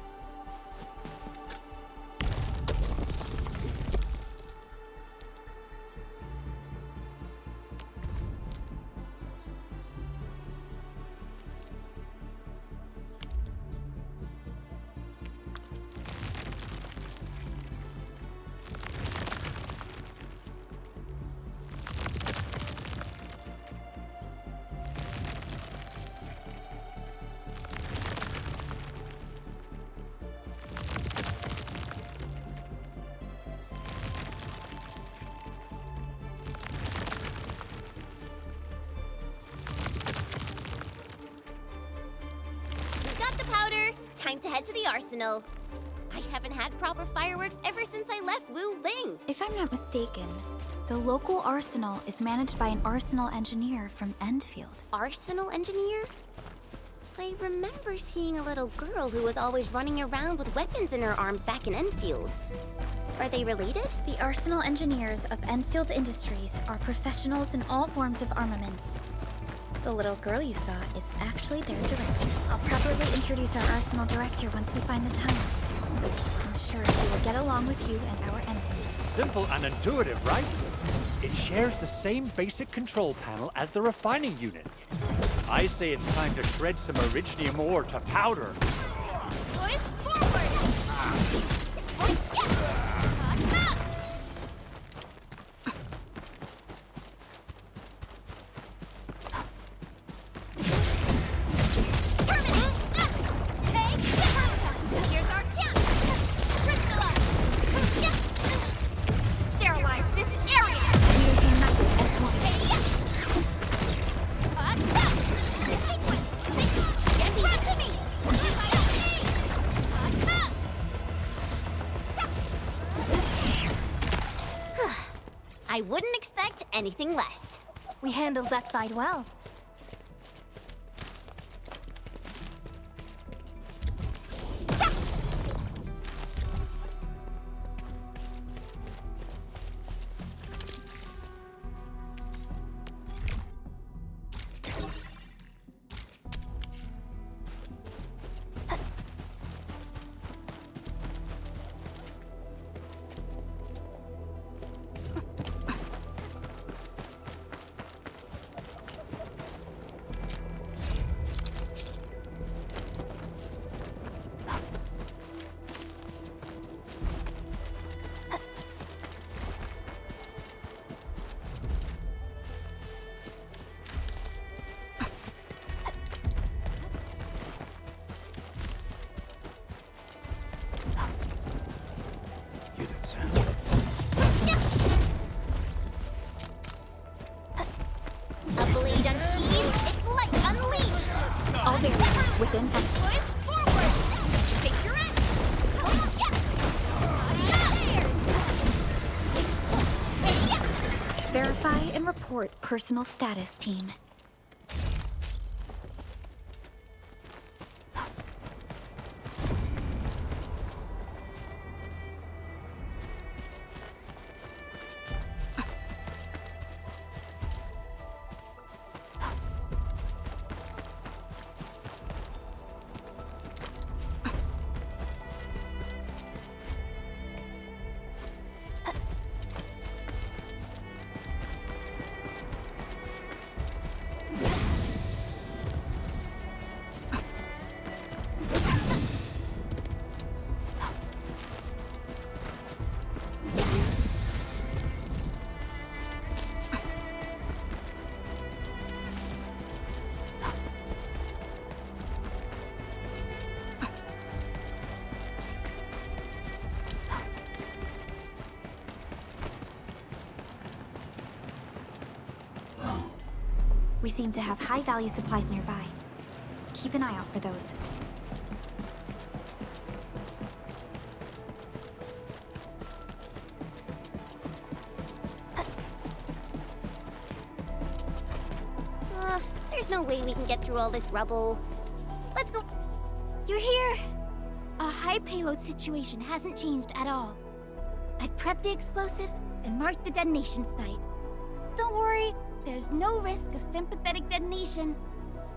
Time to head to the arsenal. I haven't had proper fireworks ever since I left Wu Ling. If I'm not mistaken, the local arsenal is managed by an arsenal engineer from Endfield. Arsenal engineer? I remember seeing a little girl who was always running around with weapons in her arms back in Enfield. Are they related? The arsenal engineers of Endfield Industries are professionals in all forms of armaments. The little girl you saw is actually their director. I'll properly introduce our arsenal director once we find the time. I'm sure she will get along with you and our enemy. Simple and intuitive, right? It shares the same basic control panel as the refining unit. I say it's time to shred some Originium ore to powder. Boys, forward! I wouldn't expect anything less. We handled that fight well. All variables within estimate. Picture it! Verify and report personal status, team. We seem to have high-value supplies nearby. Keep an eye out for those. There's no way we can get through all this rubble. Let's go. You're here! Our high payload situation hasn't changed at all. I've prepped the explosives and marked the detonation site. Don't worry, there's no risk of sympathetic detonation.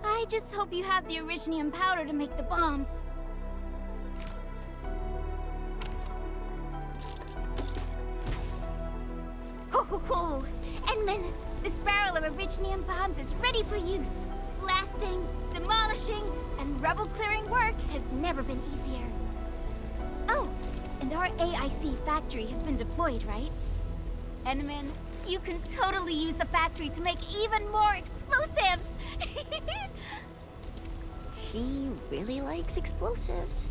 I just hope you have the originium powder to make the bombs. Ho ho ho! Edmund, this barrel of originium bombs is ready for use. Blasting, demolishing, and rubble-clearing work has never been easier. Oh, and our AIC factory has been deployed, right? Edmund, you can totally use the factory to make even more explosives! She really likes explosives.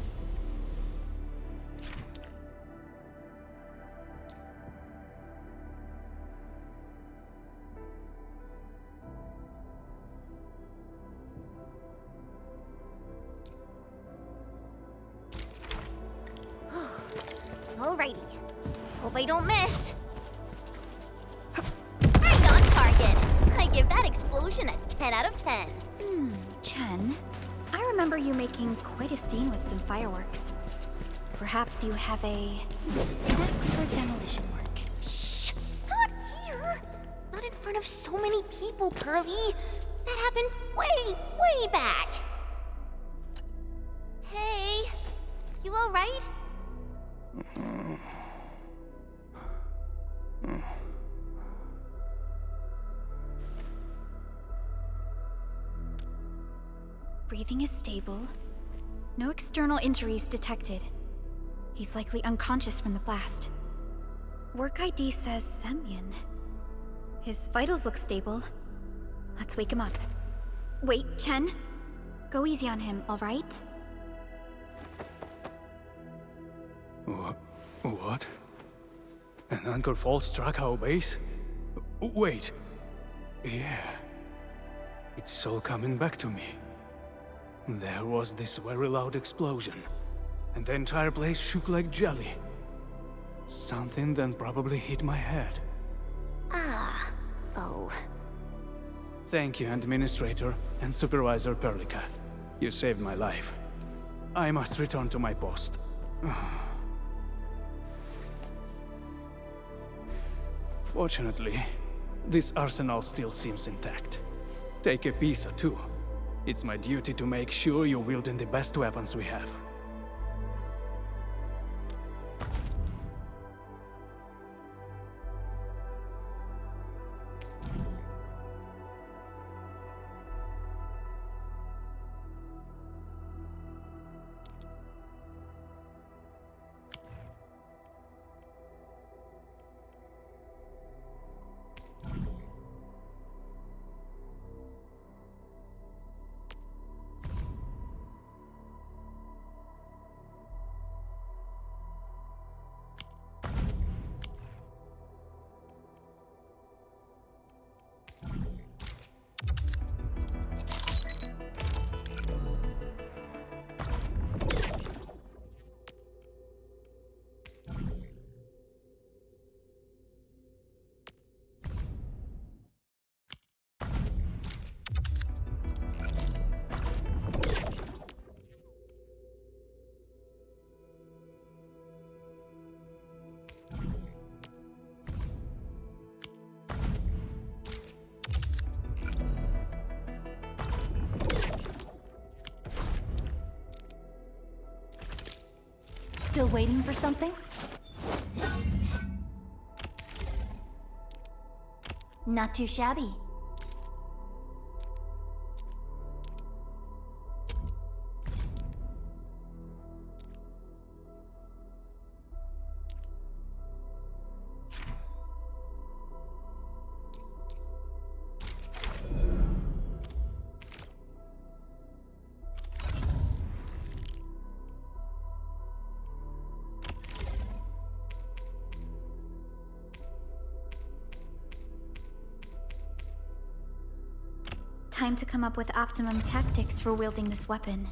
Alrighty. Hope I don't miss. Right on target. I give that explosion a 10 out of 10. Chen, I remember you making quite a scene with some fireworks. Perhaps you have a knack for demolition work. Shh! Not here! Not in front of so many people, Pearly. That happened way back. Hey, you alright? Breathing is stable. No external injuries detected. He's likely unconscious from the blast. Work ID says Semyon. His vitals look stable. Let's wake him up. Wait, Chen. Go easy on him, all right? What? An anchor fault struck our base? Wait. Yeah. It's all coming back to me. There was this very loud explosion, and the entire place shook like jelly. Something then probably hit my head. Oh. Thank you, Administrator and Supervisor Perlica. You saved my life. I must return to my post. Fortunately, this arsenal still seems intact. Take a piece or two. It's my duty to make sure you're wielding the best weapons we have. Still waiting for something? Not too shabby. Time to come up with optimum tactics for wielding this weapon.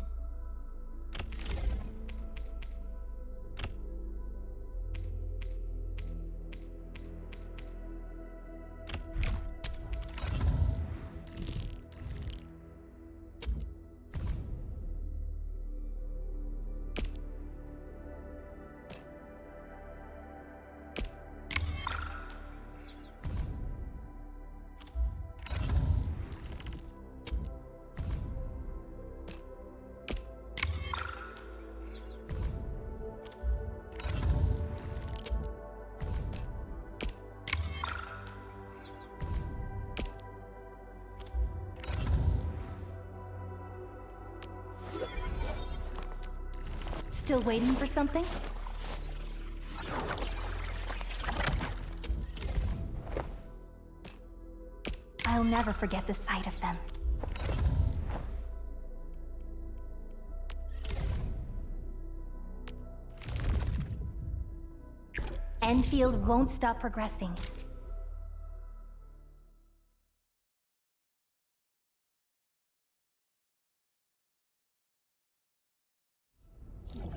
Still waiting for something? I'll never forget the sight of them. Endfield won't stop progressing.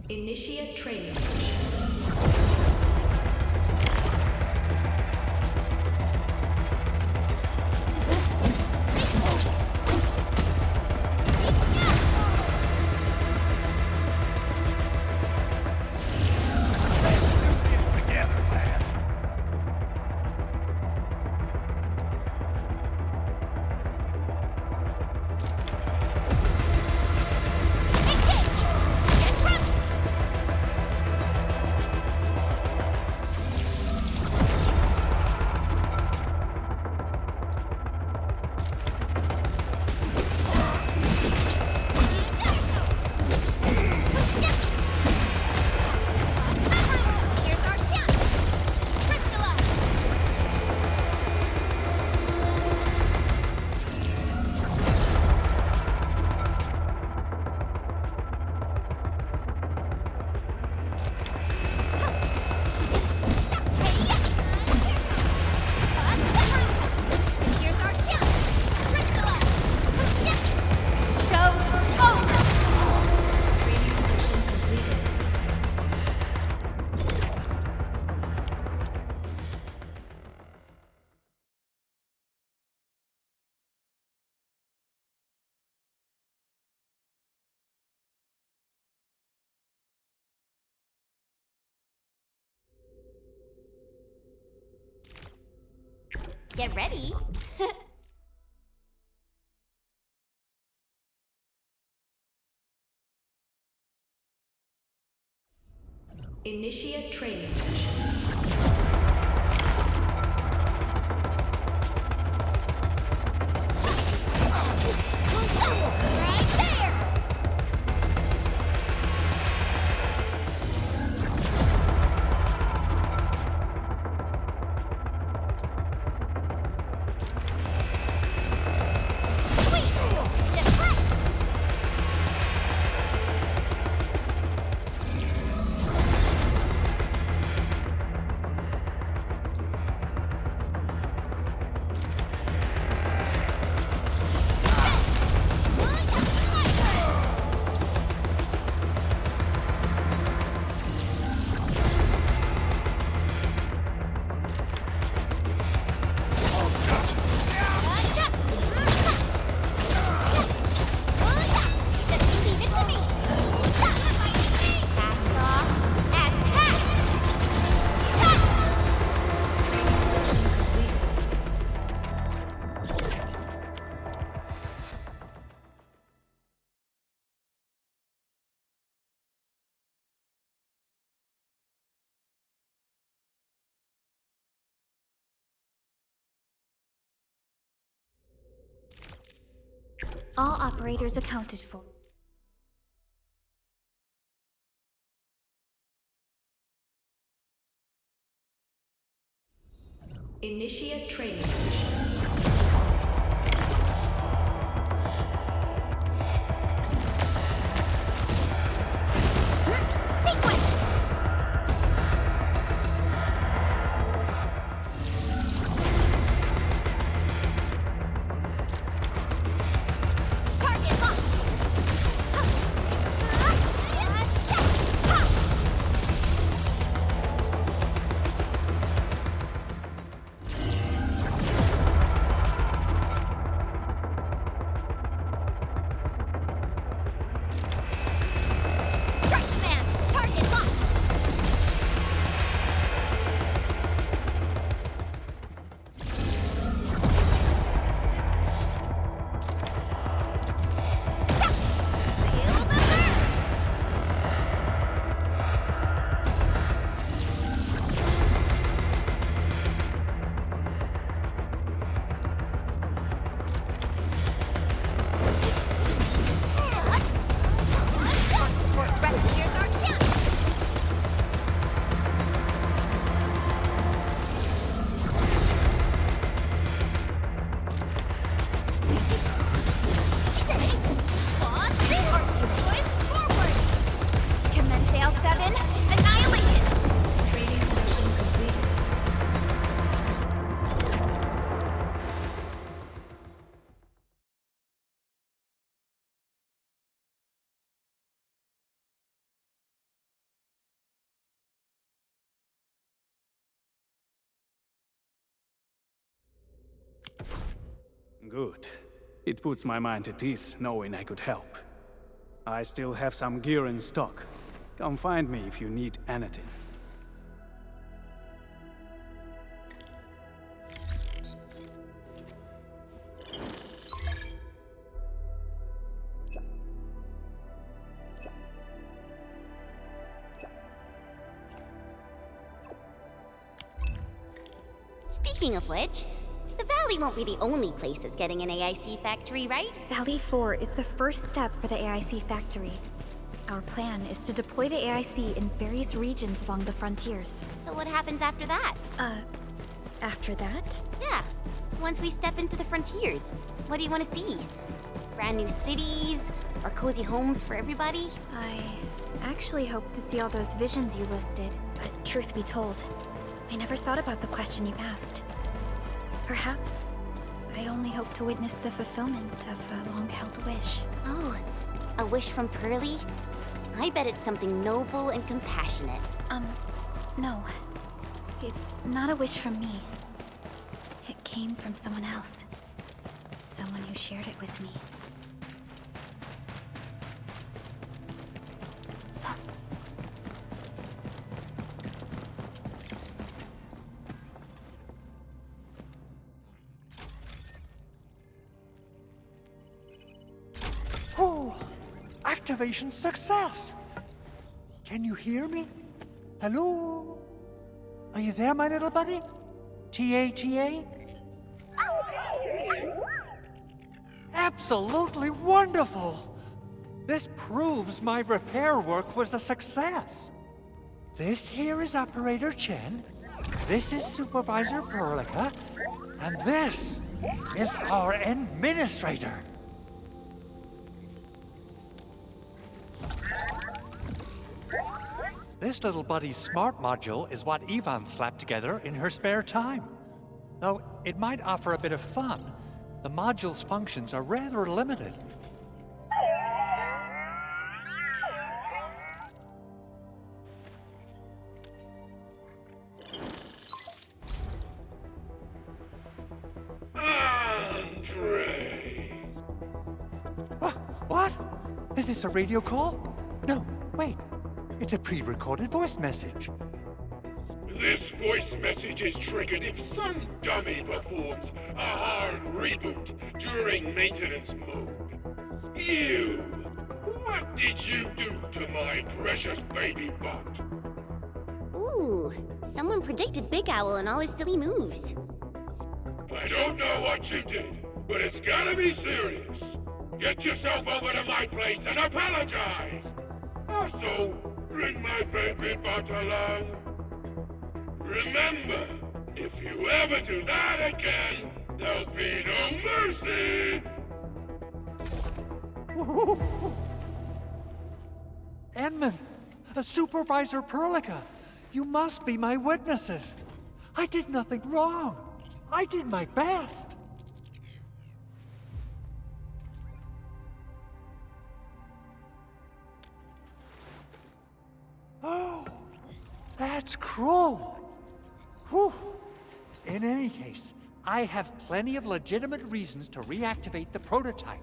Initiate training. Get ready. Initiate training. Right there! All operators accounted for. Initiate training. Good. It puts my mind at ease knowing I could help. I still have some gear in stock. Come find me if you need anything. Speaking of which, the Valley won't be the only place that's getting an AIC factory, right? Valley 4 is the first step for the AIC factory. Our plan is to deploy the AIC in various regions along the frontiers. So what happens after that? After that? Yeah, once we step into the frontiers, what do you want to see? Brand new cities? Or cozy homes for everybody? I actually hoped to see all those visions you listed, but truth be told, I never thought about the question you asked. Perhaps I only hope to witness the fulfillment of a long-held wish. Oh, a wish from Pearly? I bet it's something noble and compassionate. No. It's not a wish from me. It came from someone else. Someone who shared it with me. Oh, activation success! Can you hear me? Hello? Are you there, my little buddy? T-A-T-A? Absolutely wonderful! This proves my repair work was a success. This here is Operator Chen, this is Supervisor Perlica, and this is our Administrator. This little buddy's smart module is what Yvonne slapped together in her spare time. Though it might offer a bit of fun, the module's functions are rather limited. Andre! What? Is this a radio call? No, wait. It's a pre-recorded voice message. This voice message is triggered if some dummy performs a hard reboot during maintenance mode. You! What did you do to my precious baby butt? Ooh, someone predicted Big Owl and all his silly moves. I don't know what you did, but it's gotta be serious. Get yourself over to my place and apologize! Also, bring my baby butt along. Remember, if you ever do that again, there'll be no mercy! Edmund, Supervisor Perlica, you must be my witnesses. I did nothing wrong. I did my best. Oh, that's cruel. Whew. In any case, I have plenty of legitimate reasons to reactivate the prototype.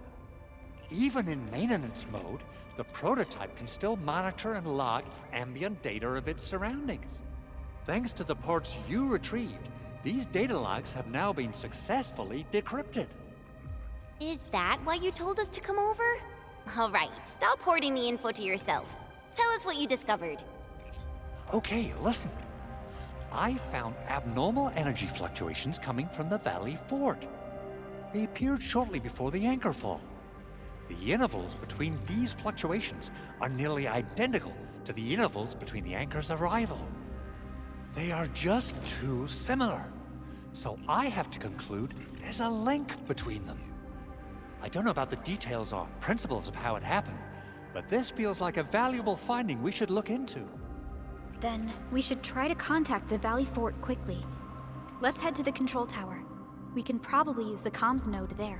Even in maintenance mode, the prototype can still monitor and log ambient data of its surroundings. Thanks to the parts you retrieved, these data logs have now been successfully decrypted. Is that why you told us to come over? All right, stop hoarding the info to yourself. Tell us what you discovered. Okay, listen. I found abnormal energy fluctuations coming from the Valley Fort. They appeared shortly before the anchor fall. The intervals between these fluctuations are nearly identical to the intervals between the anchor's arrival. They are just too similar. So I have to conclude there's a link between them. I don't know about the details or principles of how it happened, but this feels like a valuable finding we should look into. Then we should try to contact the Valley Fort quickly. Let's head to the control tower. We can probably use the comms node there.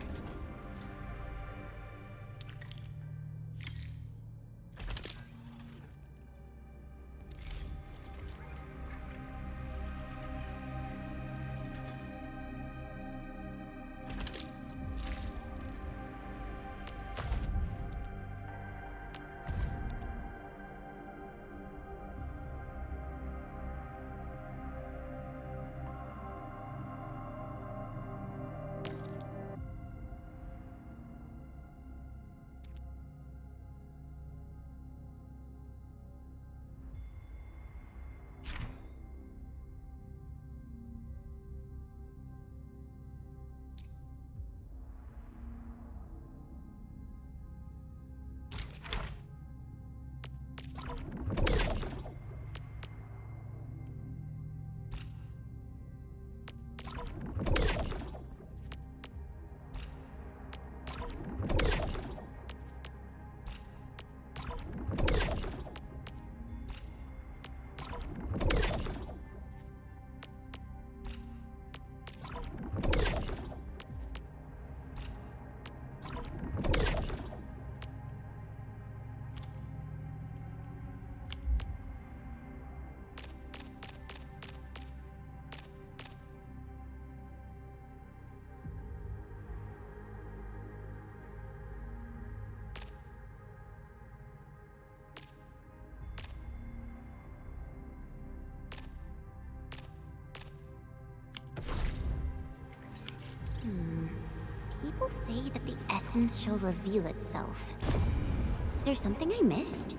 People say that the essence shall reveal itself. Is there something I missed?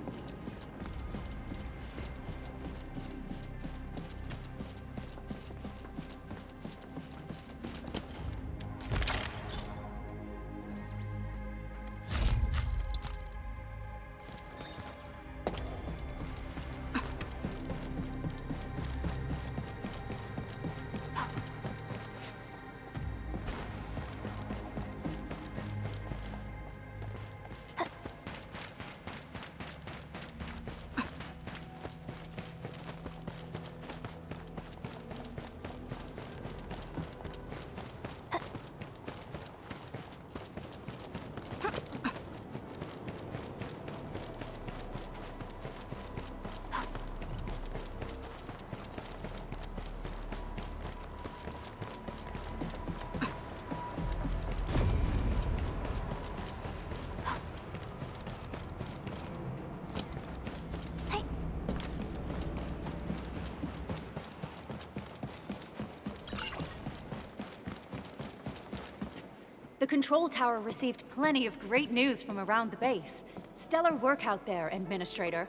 The control tower received plenty of great news from around the base. Stellar work out there, Administrator.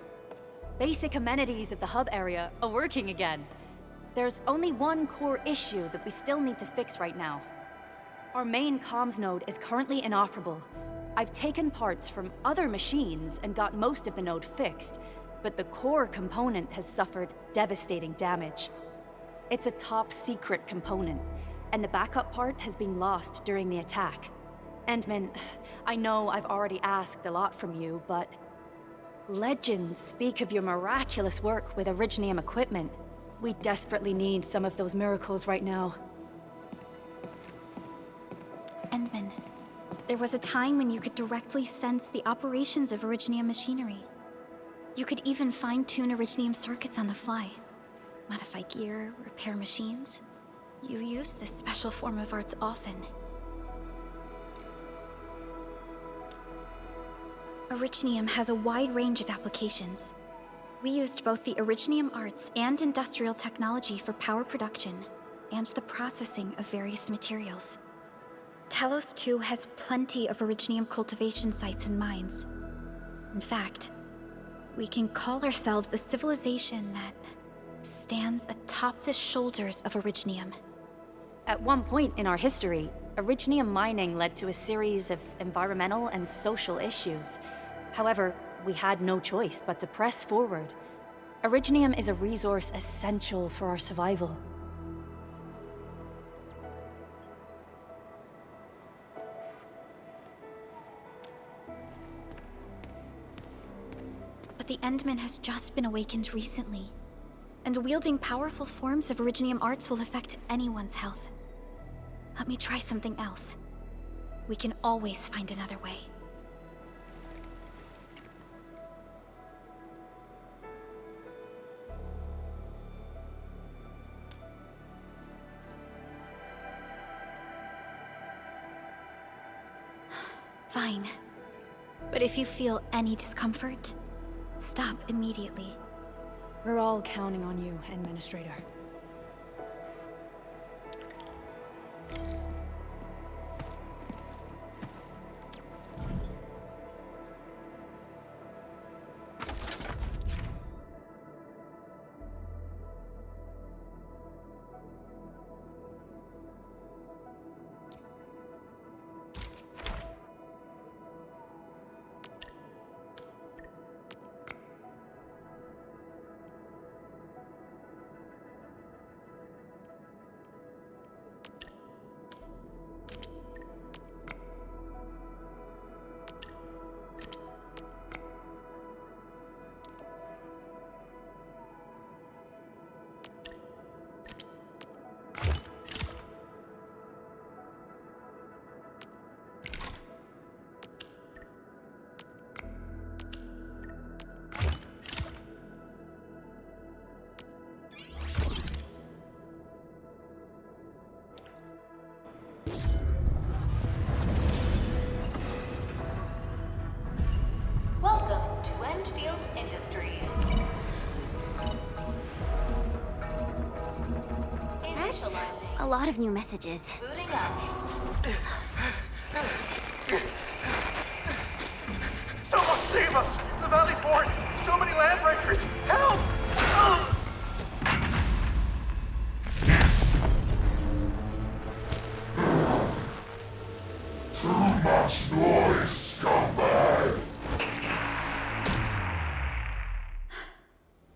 Basic amenities of the hub area are working again. There's only one core issue that we still need to fix right now. Our main comms node is currently inoperable. I I've taken parts from other machines and got most of the node fixed, but the core component has suffered devastating damage. It's a top-secret component, and the backup part has been lost during the attack. Endman, I know I've already asked a lot from you, but legends speak of your miraculous work with Originium equipment. We desperately need some of those miracles right now. Endman, there was a time when you could directly sense the operations of Originium machinery. You could even fine-tune Originium circuits on the fly. Modify gear, repair machines. You use this special form of arts often. Originium has a wide range of applications. We used both the Originium arts and industrial technology for power production and the processing of various materials. Talos-II has plenty of Originium cultivation sites and mines. In fact, we can call ourselves a civilization that stands atop the shoulders of Originium. At one point in our history, Originium mining led to a series of environmental and social issues. However, we had no choice but to press forward. Originium is a resource essential for our survival. But the Endman has just been awakened recently, and wielding powerful forms of Originium arts will affect anyone's health. Let me try something else. We can always find another way. Fine. But if you feel any discomfort, stop immediately. We're all counting on you, Administrator. Welcome to Endfield Industries. That's a lot of new messages. Booting up. Someone save us! The Valley Fort! So many landbreakers! Help! Too much noise, scumbag!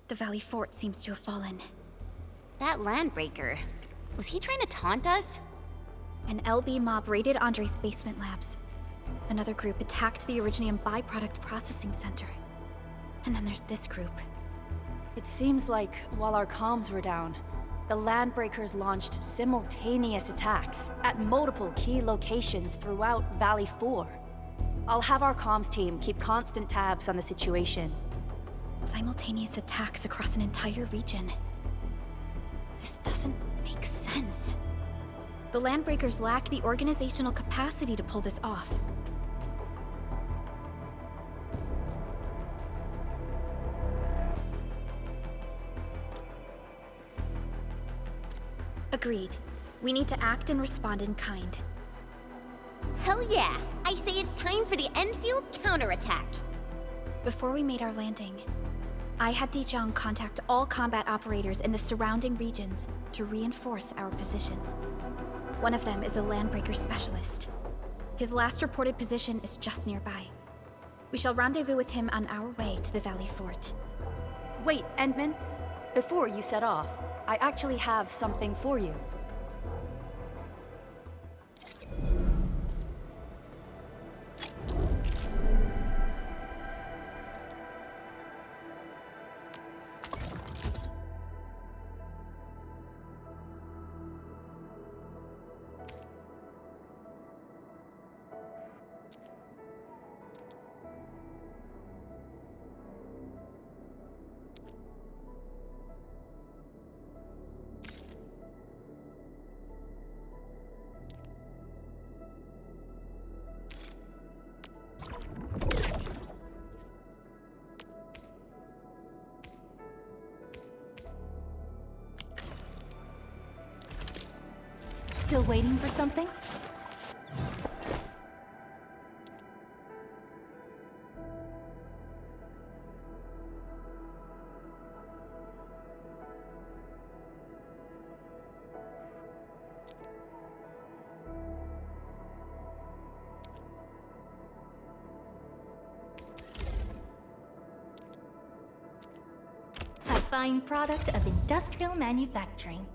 The Valley Fort seems to have fallen. That landbreaker, was he trying to taunt us? An LB mob raided Andre's basement labs. Another group attacked the Originium byproduct processing center. And then there's this group. It seems like while our comms were down, the Landbreakers launched simultaneous attacks at multiple key locations throughout Valley 4. I'll have our comms team keep constant tabs on the situation. Simultaneous attacks across an entire region. This doesn't make sense. The Landbreakers lack the organizational capacity to pull this off. Agreed. We need to act and respond in kind. Hell yeah! I say it's time for the Endfield counterattack! Before we made our landing, I had Dijong contact all combat operators in the surrounding regions to reinforce our position. One of them is a Landbreaker specialist. His last reported position is just nearby. We shall rendezvous with him on our way to the Valley Fort. Wait, Endman. Before you set off, I actually have something for you. Still waiting for something? A fine product of industrial manufacturing.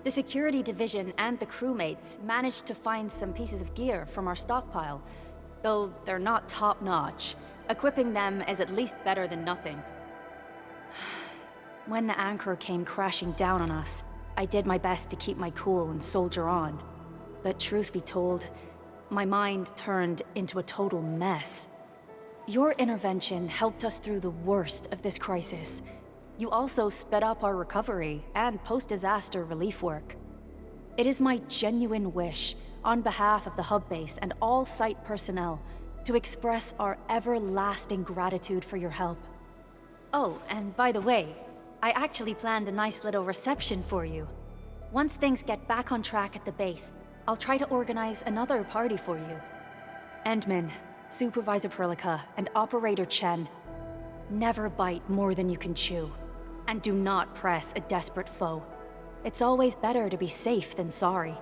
The security division and the crewmates managed to find some pieces of gear from our stockpile, though they're not top-notch. Equipping them is at least better than nothing. When the anchor came crashing down on us, I did my best to keep my cool and soldier on. But truth be told, my mind turned into a total mess. Your intervention helped us through the worst of this crisis. You also sped up our recovery and post-disaster relief work. It is my genuine wish, on behalf of the hub base and all site personnel, to express our everlasting gratitude for your help. Oh, and by the way, I actually planned a nice little reception for you. Once things get back on track at the base, I'll try to organize another party for you. Endman, Supervisor Perlica, and Operator Chen, never bite more than you can chew. And do not press a desperate foe. It's always better to be safe than sorry.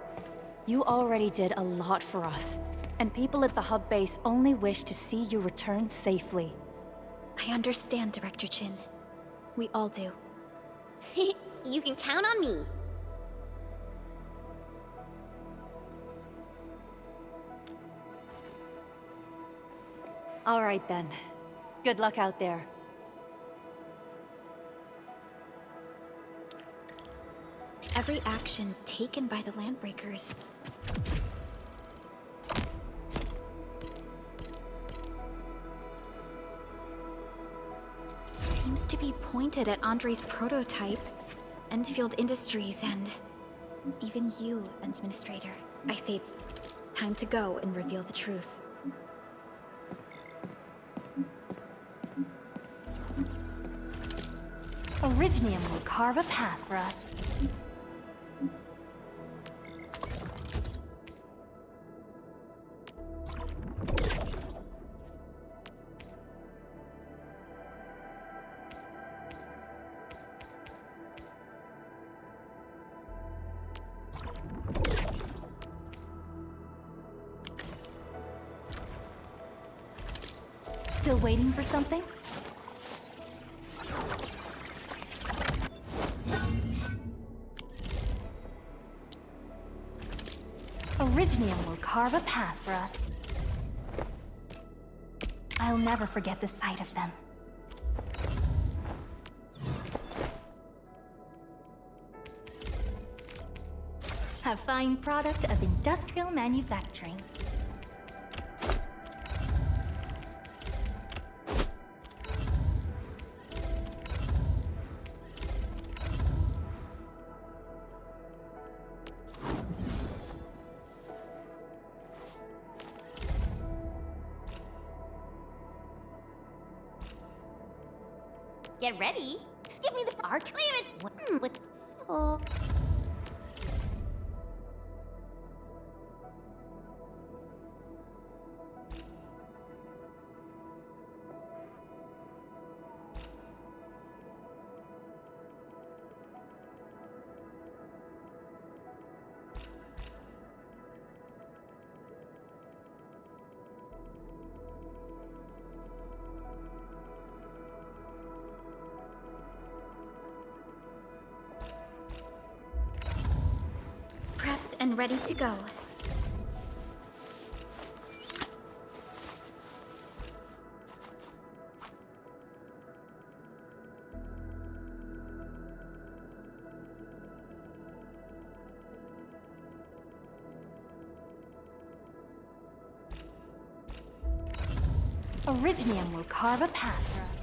You already did a lot for us, and people at the hub base only wish to see you return safely. I understand, Director Chin. We all do. You can count on me. All right then. Good luck out there. Every action taken by the Landbreakers seems to be pointed at Andre's prototype, Endfield Industries, and even you, Administrator. I say it's time to go and reveal the truth. Originium will carve a path for us. Still waiting for something? Originium will carve a path for us. I'll never forget the sight of them. A fine product of industrial manufacturing. Get ready. Give me the art. Leave it. With so. Prepped and ready to go. Originium will carve a path for us.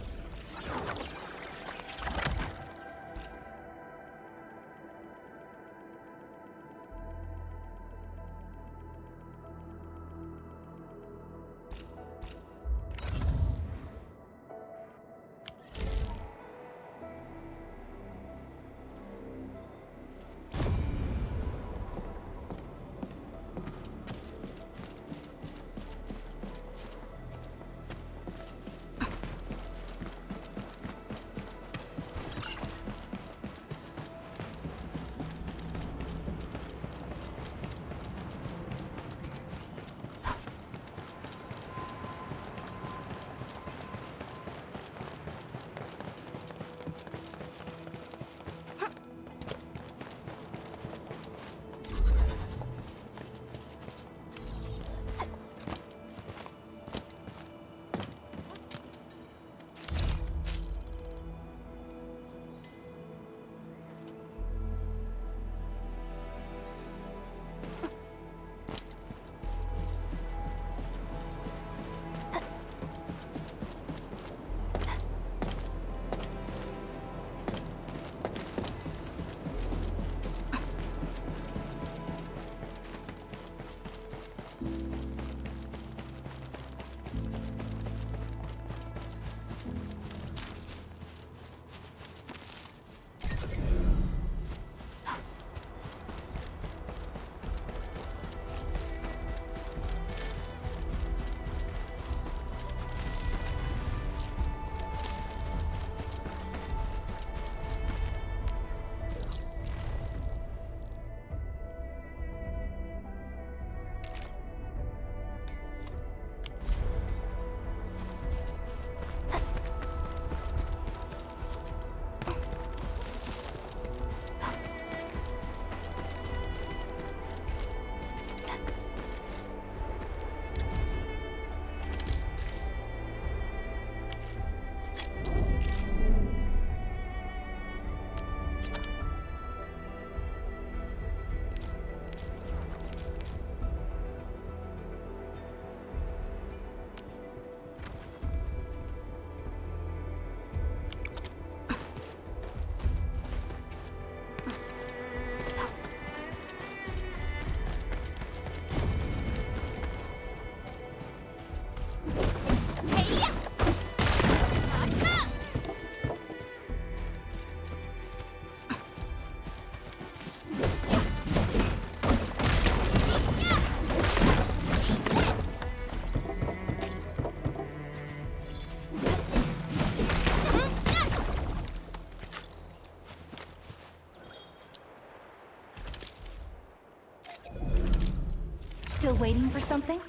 Still waiting for something?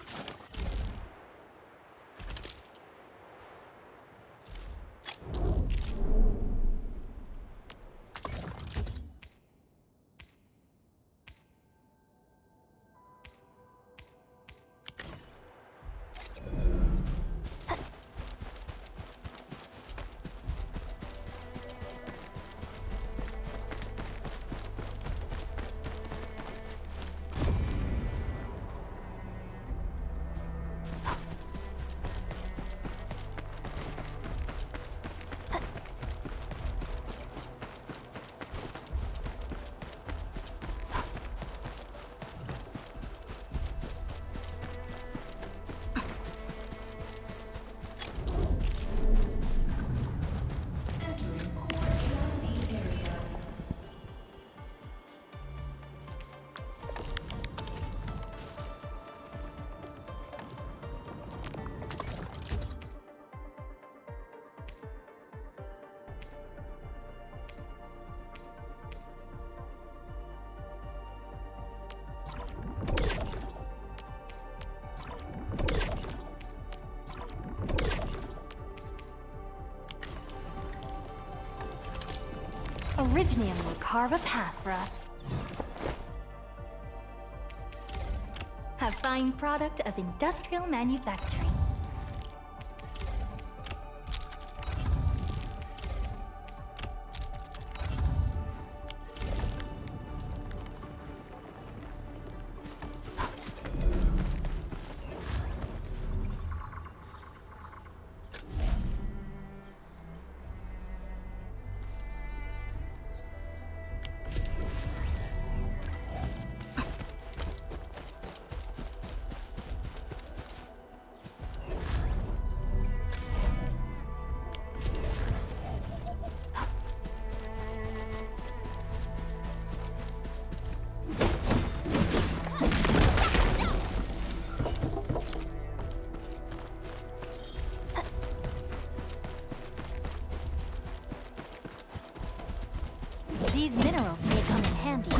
Originium will carve a path for us. A fine product of industrial manufacturing. These minerals may come in handy.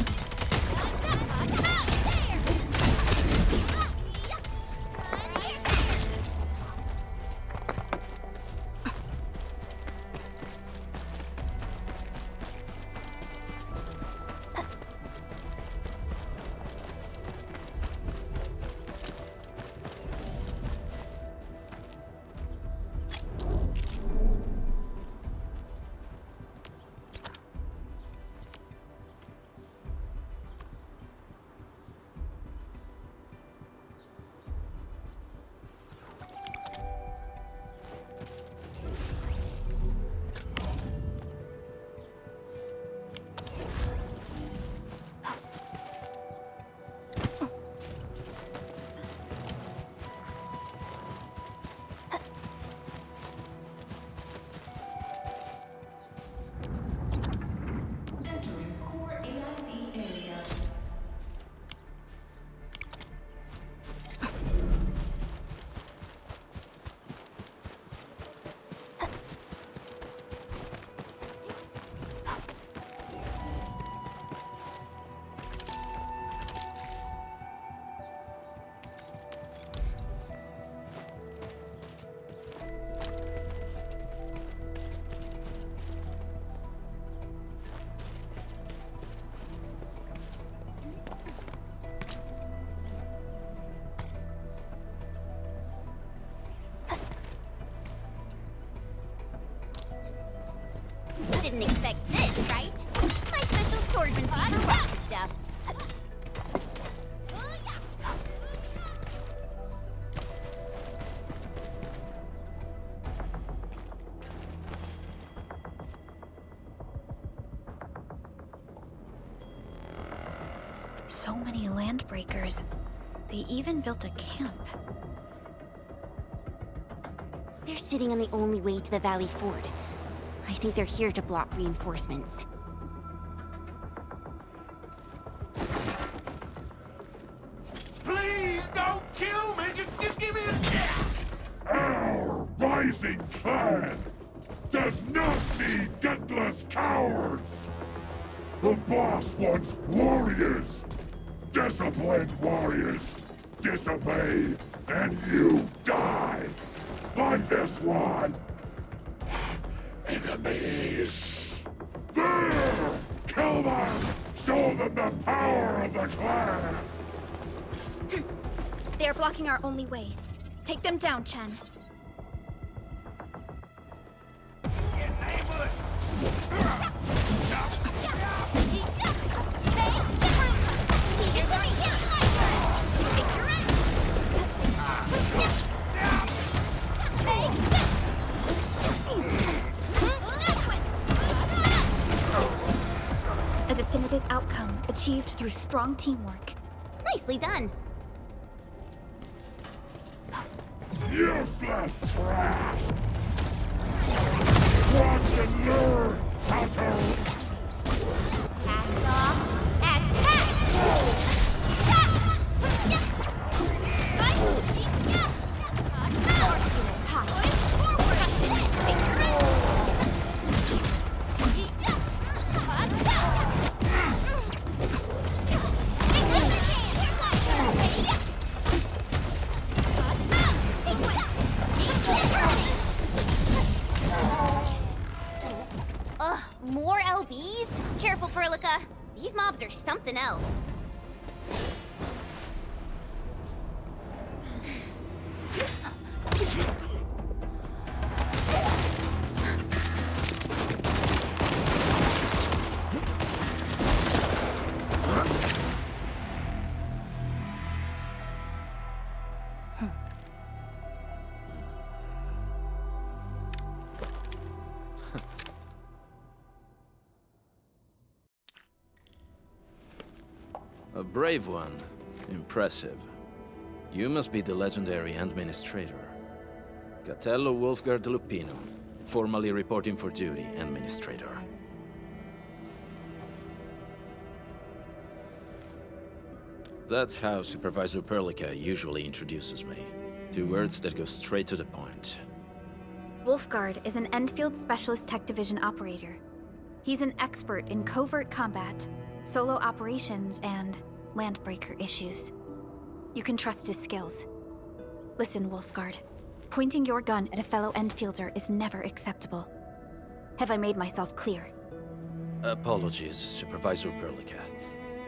Didn't expect this, right? My special swordsman for rock stuff. So many landbreakers. They even built a camp. They're sitting on the only way to the Valley Ford. I think they're here to block reinforcements. Please don't kill me! Just give me a chance! Our rising clan does not need gutless cowards! The boss wants warriors! Disciplined warriors! Disobey, and you die! Like this one! Enemies! There! Kill them! Show them the power of the clan! They are blocking our only way. Take them down, Chen. A definitive outcome achieved through strong teamwork. Nicely done. Useless trash! Watch and learn how to... Cast off as cast! More LB Careful, Perlica. These mobs are something else. A brave one. Impressive. You must be the legendary Administrator. Catello Wolfgard Lupino, formally reporting for duty, Administrator. That's how Supervisor Perlica usually introduces me. 2 words that go straight to the point. Wolfgard is an Endfield Specialist Tech Division operator. He's an expert in covert combat, solo operations, and landbreaker issues. You can trust his skills. Listen, Wolfgard. Pointing your gun at a fellow Endfielder is never acceptable. Have I made myself clear? Apologies, Supervisor Perlica.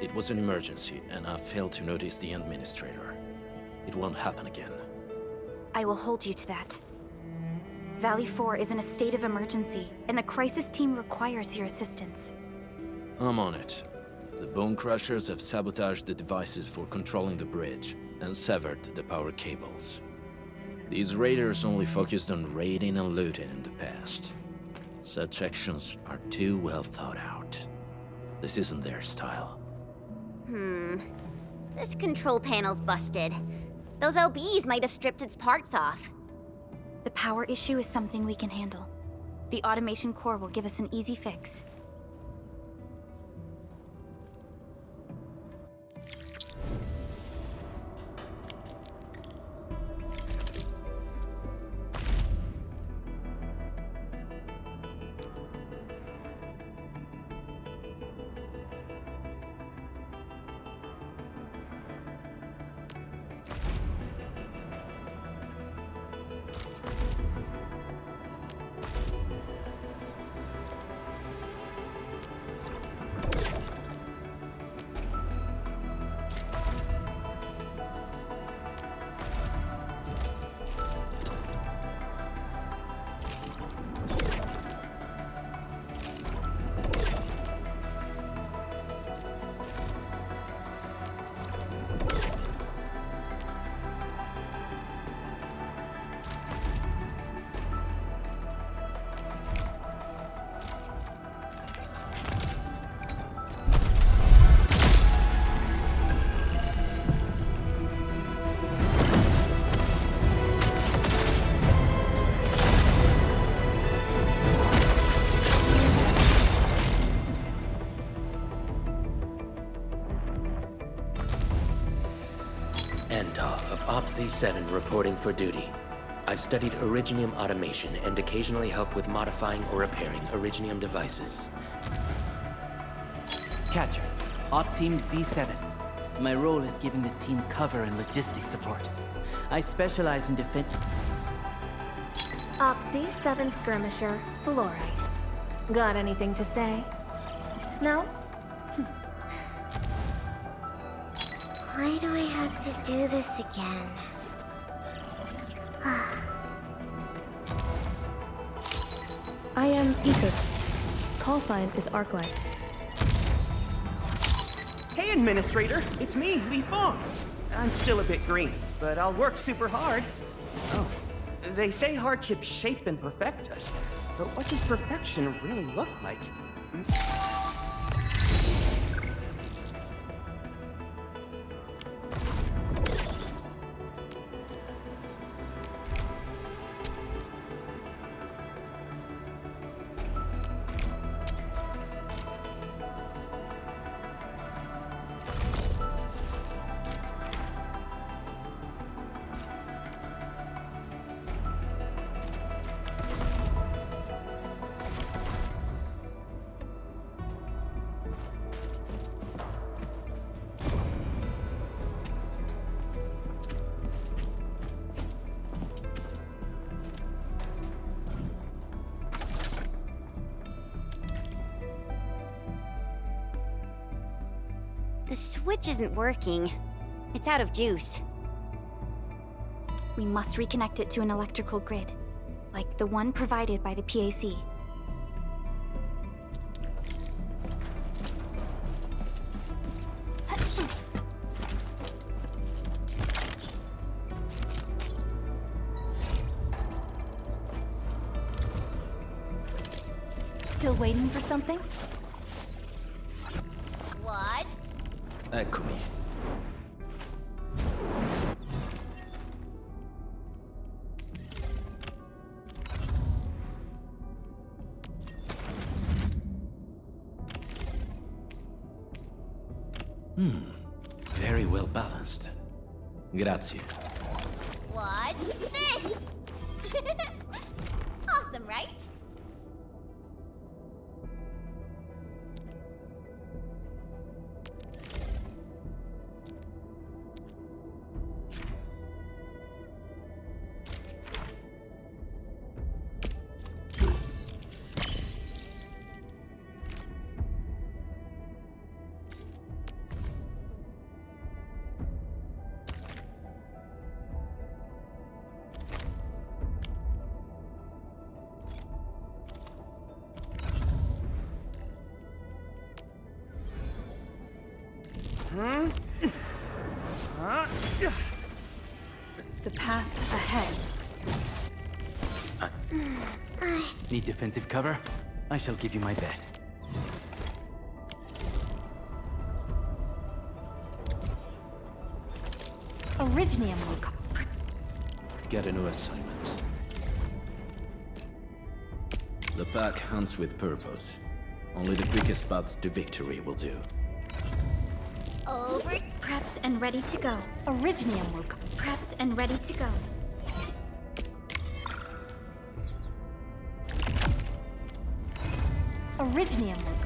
It was an emergency, and I failed to notice the Administrator. It won't happen again. I will hold you to that. Valley 4 is in a state of emergency, and the crisis team requires your assistance. I'm on it. The Bone Crushers have sabotaged the devices for controlling the bridge, and severed the power cables. These raiders only focused on raiding and looting in the past. Such actions are too well thought out. This isn't their style. This control panel's busted. Those LBs might have stripped its parts off. The power issue is something we can handle. The automation core will give us an easy fix. Z7 reporting for duty. I've studied Originium automation and occasionally help with modifying or repairing Originium devices. Catcher, Op Team Z7. My role is giving the team cover and logistics support. I specialize in defense. Op Z7 Skirmisher, Fluorite. Got anything to say? No? Why do I have to do this again? I am Egypt. Call sign is Arknight. Hey, Administrator! It's me, Li Fong. I'm still a bit green, but I'll work super hard. Oh, they say hardships shape and perfect us. But what does perfection really look like? The switch isn't working. It's out of juice. We must reconnect it to an electrical grid, like the one provided by the PAC. Still waiting for something? What? Eccomi. Very well balanced. Grazie. Watch this! Awesome, right? The path ahead. Need defensive cover? I shall give you my best. Originium will Get a new assignment. The pack hunts with purpose. Only the quickest paths to victory will do. Over. Prepped and ready to go. Originium will Prepped and ready to go. Originium will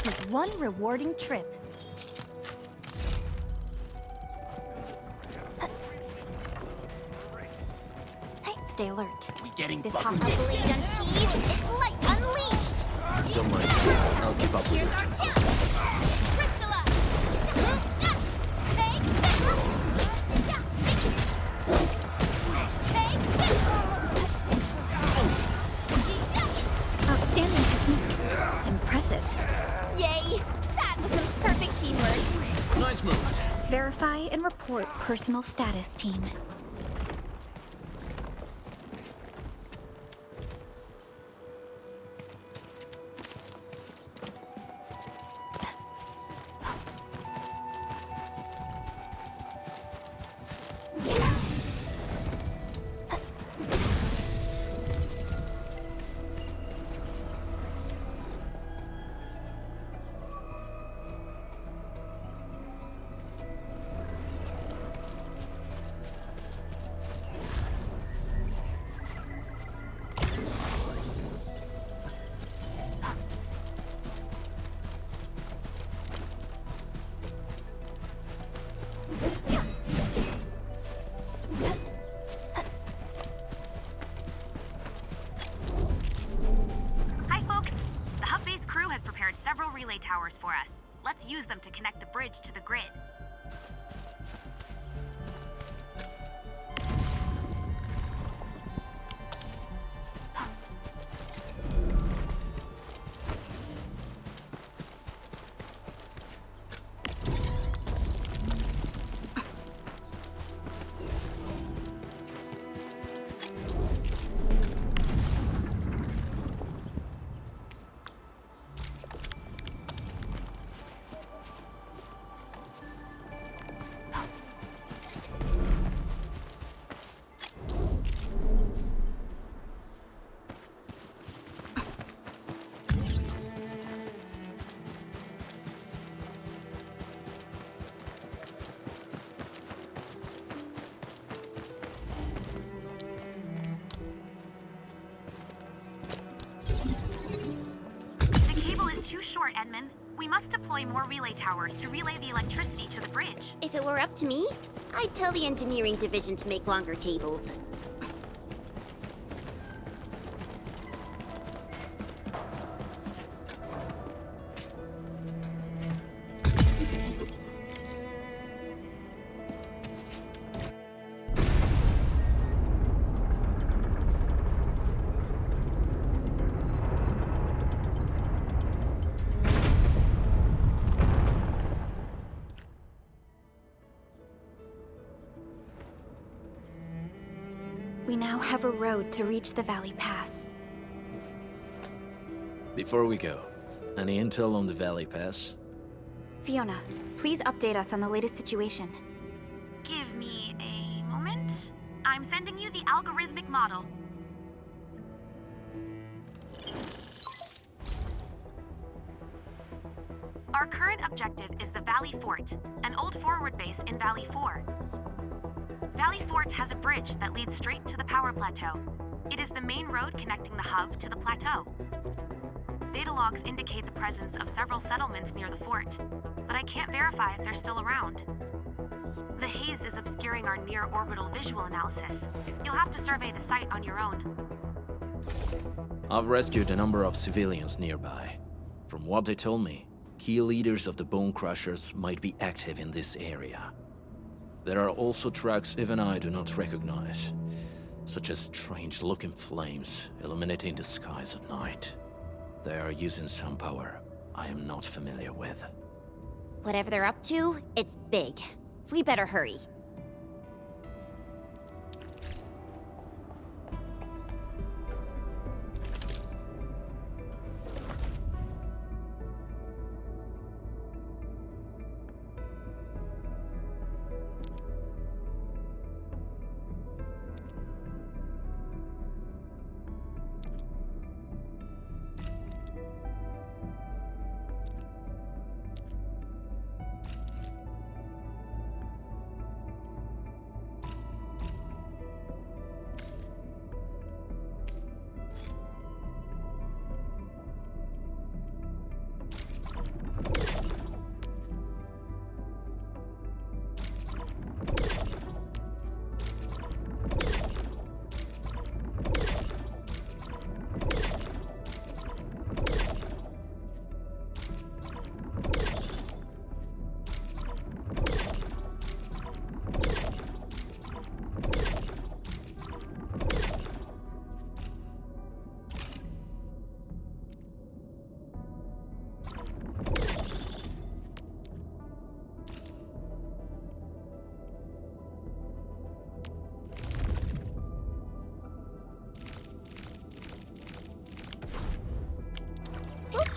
This is one rewarding trip. Hey, stay alert. We getting This fucking hostile Blade unsheathed, its light unleashed! Don't mind. I'll keep up with Here's you. our chance! Crystalla! Take this! Take this! Outstanding technique. Impressive. Yay! That was some perfect teamwork! Nice moves. Verify and report personal status, team. Hi, folks. The Hub Base crew has prepared several relay towers for us. Let's use them to connect the bridge to the grid. The cable is too short, Edmund. We must deploy more relay towers to relay the electricity to the bridge. If it were up to me, I'd tell the engineering division to make longer cables. We now have a road to reach the Valley Pass. Before we go, any intel on the Valley Pass? Fiona, please update us on the latest situation. Give me a moment. I'm sending you the algorithmic model. Our current objective is the Valley Fort, an old forward base in Valley 4. Valley Fort has a bridge that leads straight to the power plateau. It is the main road connecting the hub to the plateau. Data logs indicate the presence of several settlements near the fort, but I can't verify if they're still around. The haze is obscuring our near-orbital visual analysis. You'll have to survey the site on your own. I've rescued a number of civilians nearby. From what they told me, key leaders of the Bone Crushers might be active in this area. There are also tracks even I do not recognize, such as strange-looking flames illuminating the skies at night. They are using some power I am not familiar with. Whatever they're up to, it's big. We better hurry.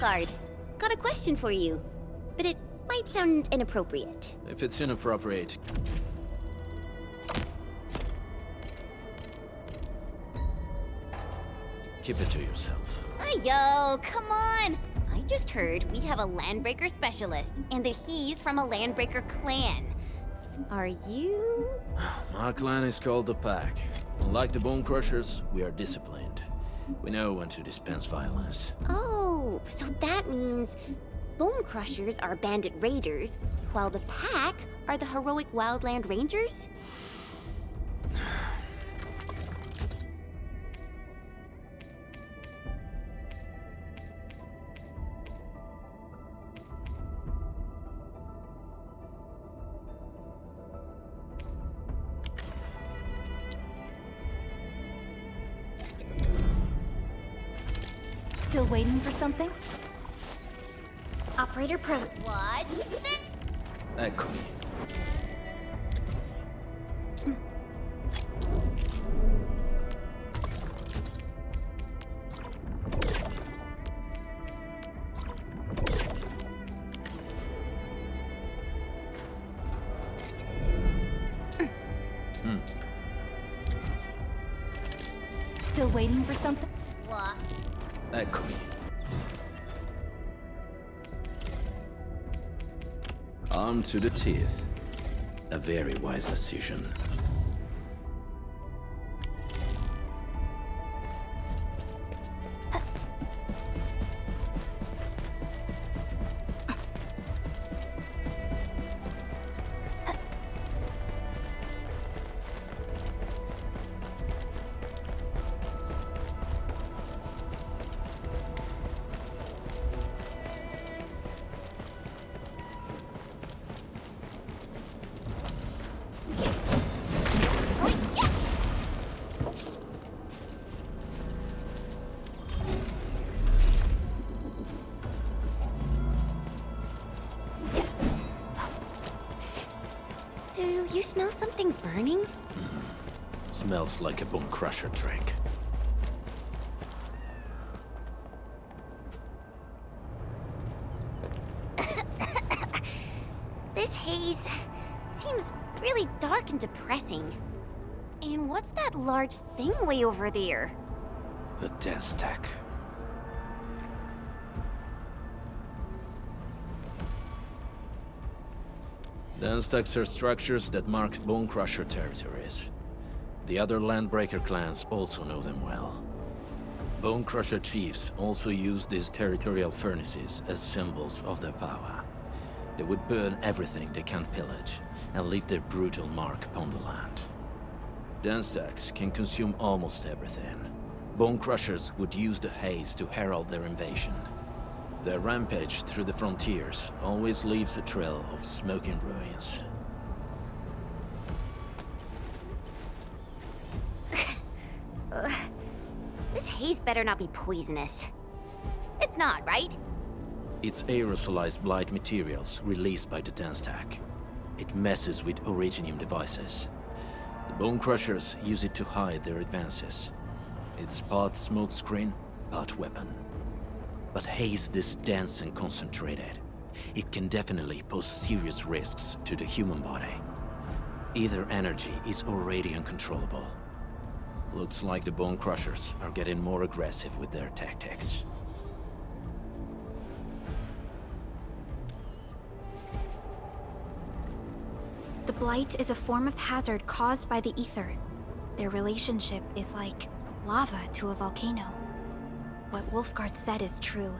Wolfguard. Got a question for you, but it might sound inappropriate. If it's inappropriate, keep it to yourself. Yo, come on! I just heard we have a Landbreaker specialist, and that he's from a Landbreaker clan. Are you? My clan is called the Pack. Unlike the Bone Crushers, we are disciplined. We know when to dispense violence. Oh, so that means Bone Crushers are bandit raiders, while the Pack are the heroic Wildland Rangers? Still waiting for something? Operator Pro. Watch this. Echo. Still waiting for something? What? Echo. Armed to the teeth. A very wise decision. Do you smell something burning? Smells like a Bone Crusher drink. This haze seems really dark and depressing. And what's that large thing way over there? A dense tech. Dense techs are structures that mark Bone Crusher territories. The other Landbreaker clans also know them well. Bone Crusher chiefs also use these territorial furnaces as symbols of their power. They would burn everything they can't pillage, and leave their brutal mark upon the land. Dense techs can consume almost everything. Bone Crushers would use the haze to herald their invasion. Their rampage through the frontiers always leaves a trail of smoking ruins. This haze better not be poisonous. It's not, right? It's aerosolized blight materials released by the dense tech. It messes with Originium devices. The Bone Crushers use it to hide their advances. It's part smokescreen, part weapon. But haze this dense and concentrated. It can definitely pose serious risks to the human body. Either energy is already uncontrollable. Looks like the Bone Crushers are getting more aggressive with their tactics. The blight is a form of hazard caused by the ether. Their relationship is like lava to a volcano. What Wolfguard said is true.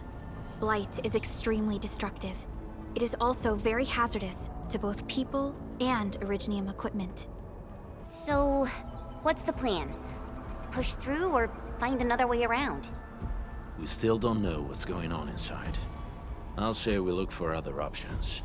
Blight is extremely destructive. It is also very hazardous to both people and Originium equipment. So, what's the plan? Push through or find another way around? We still don't know what's going on inside. I'll say we look for other options.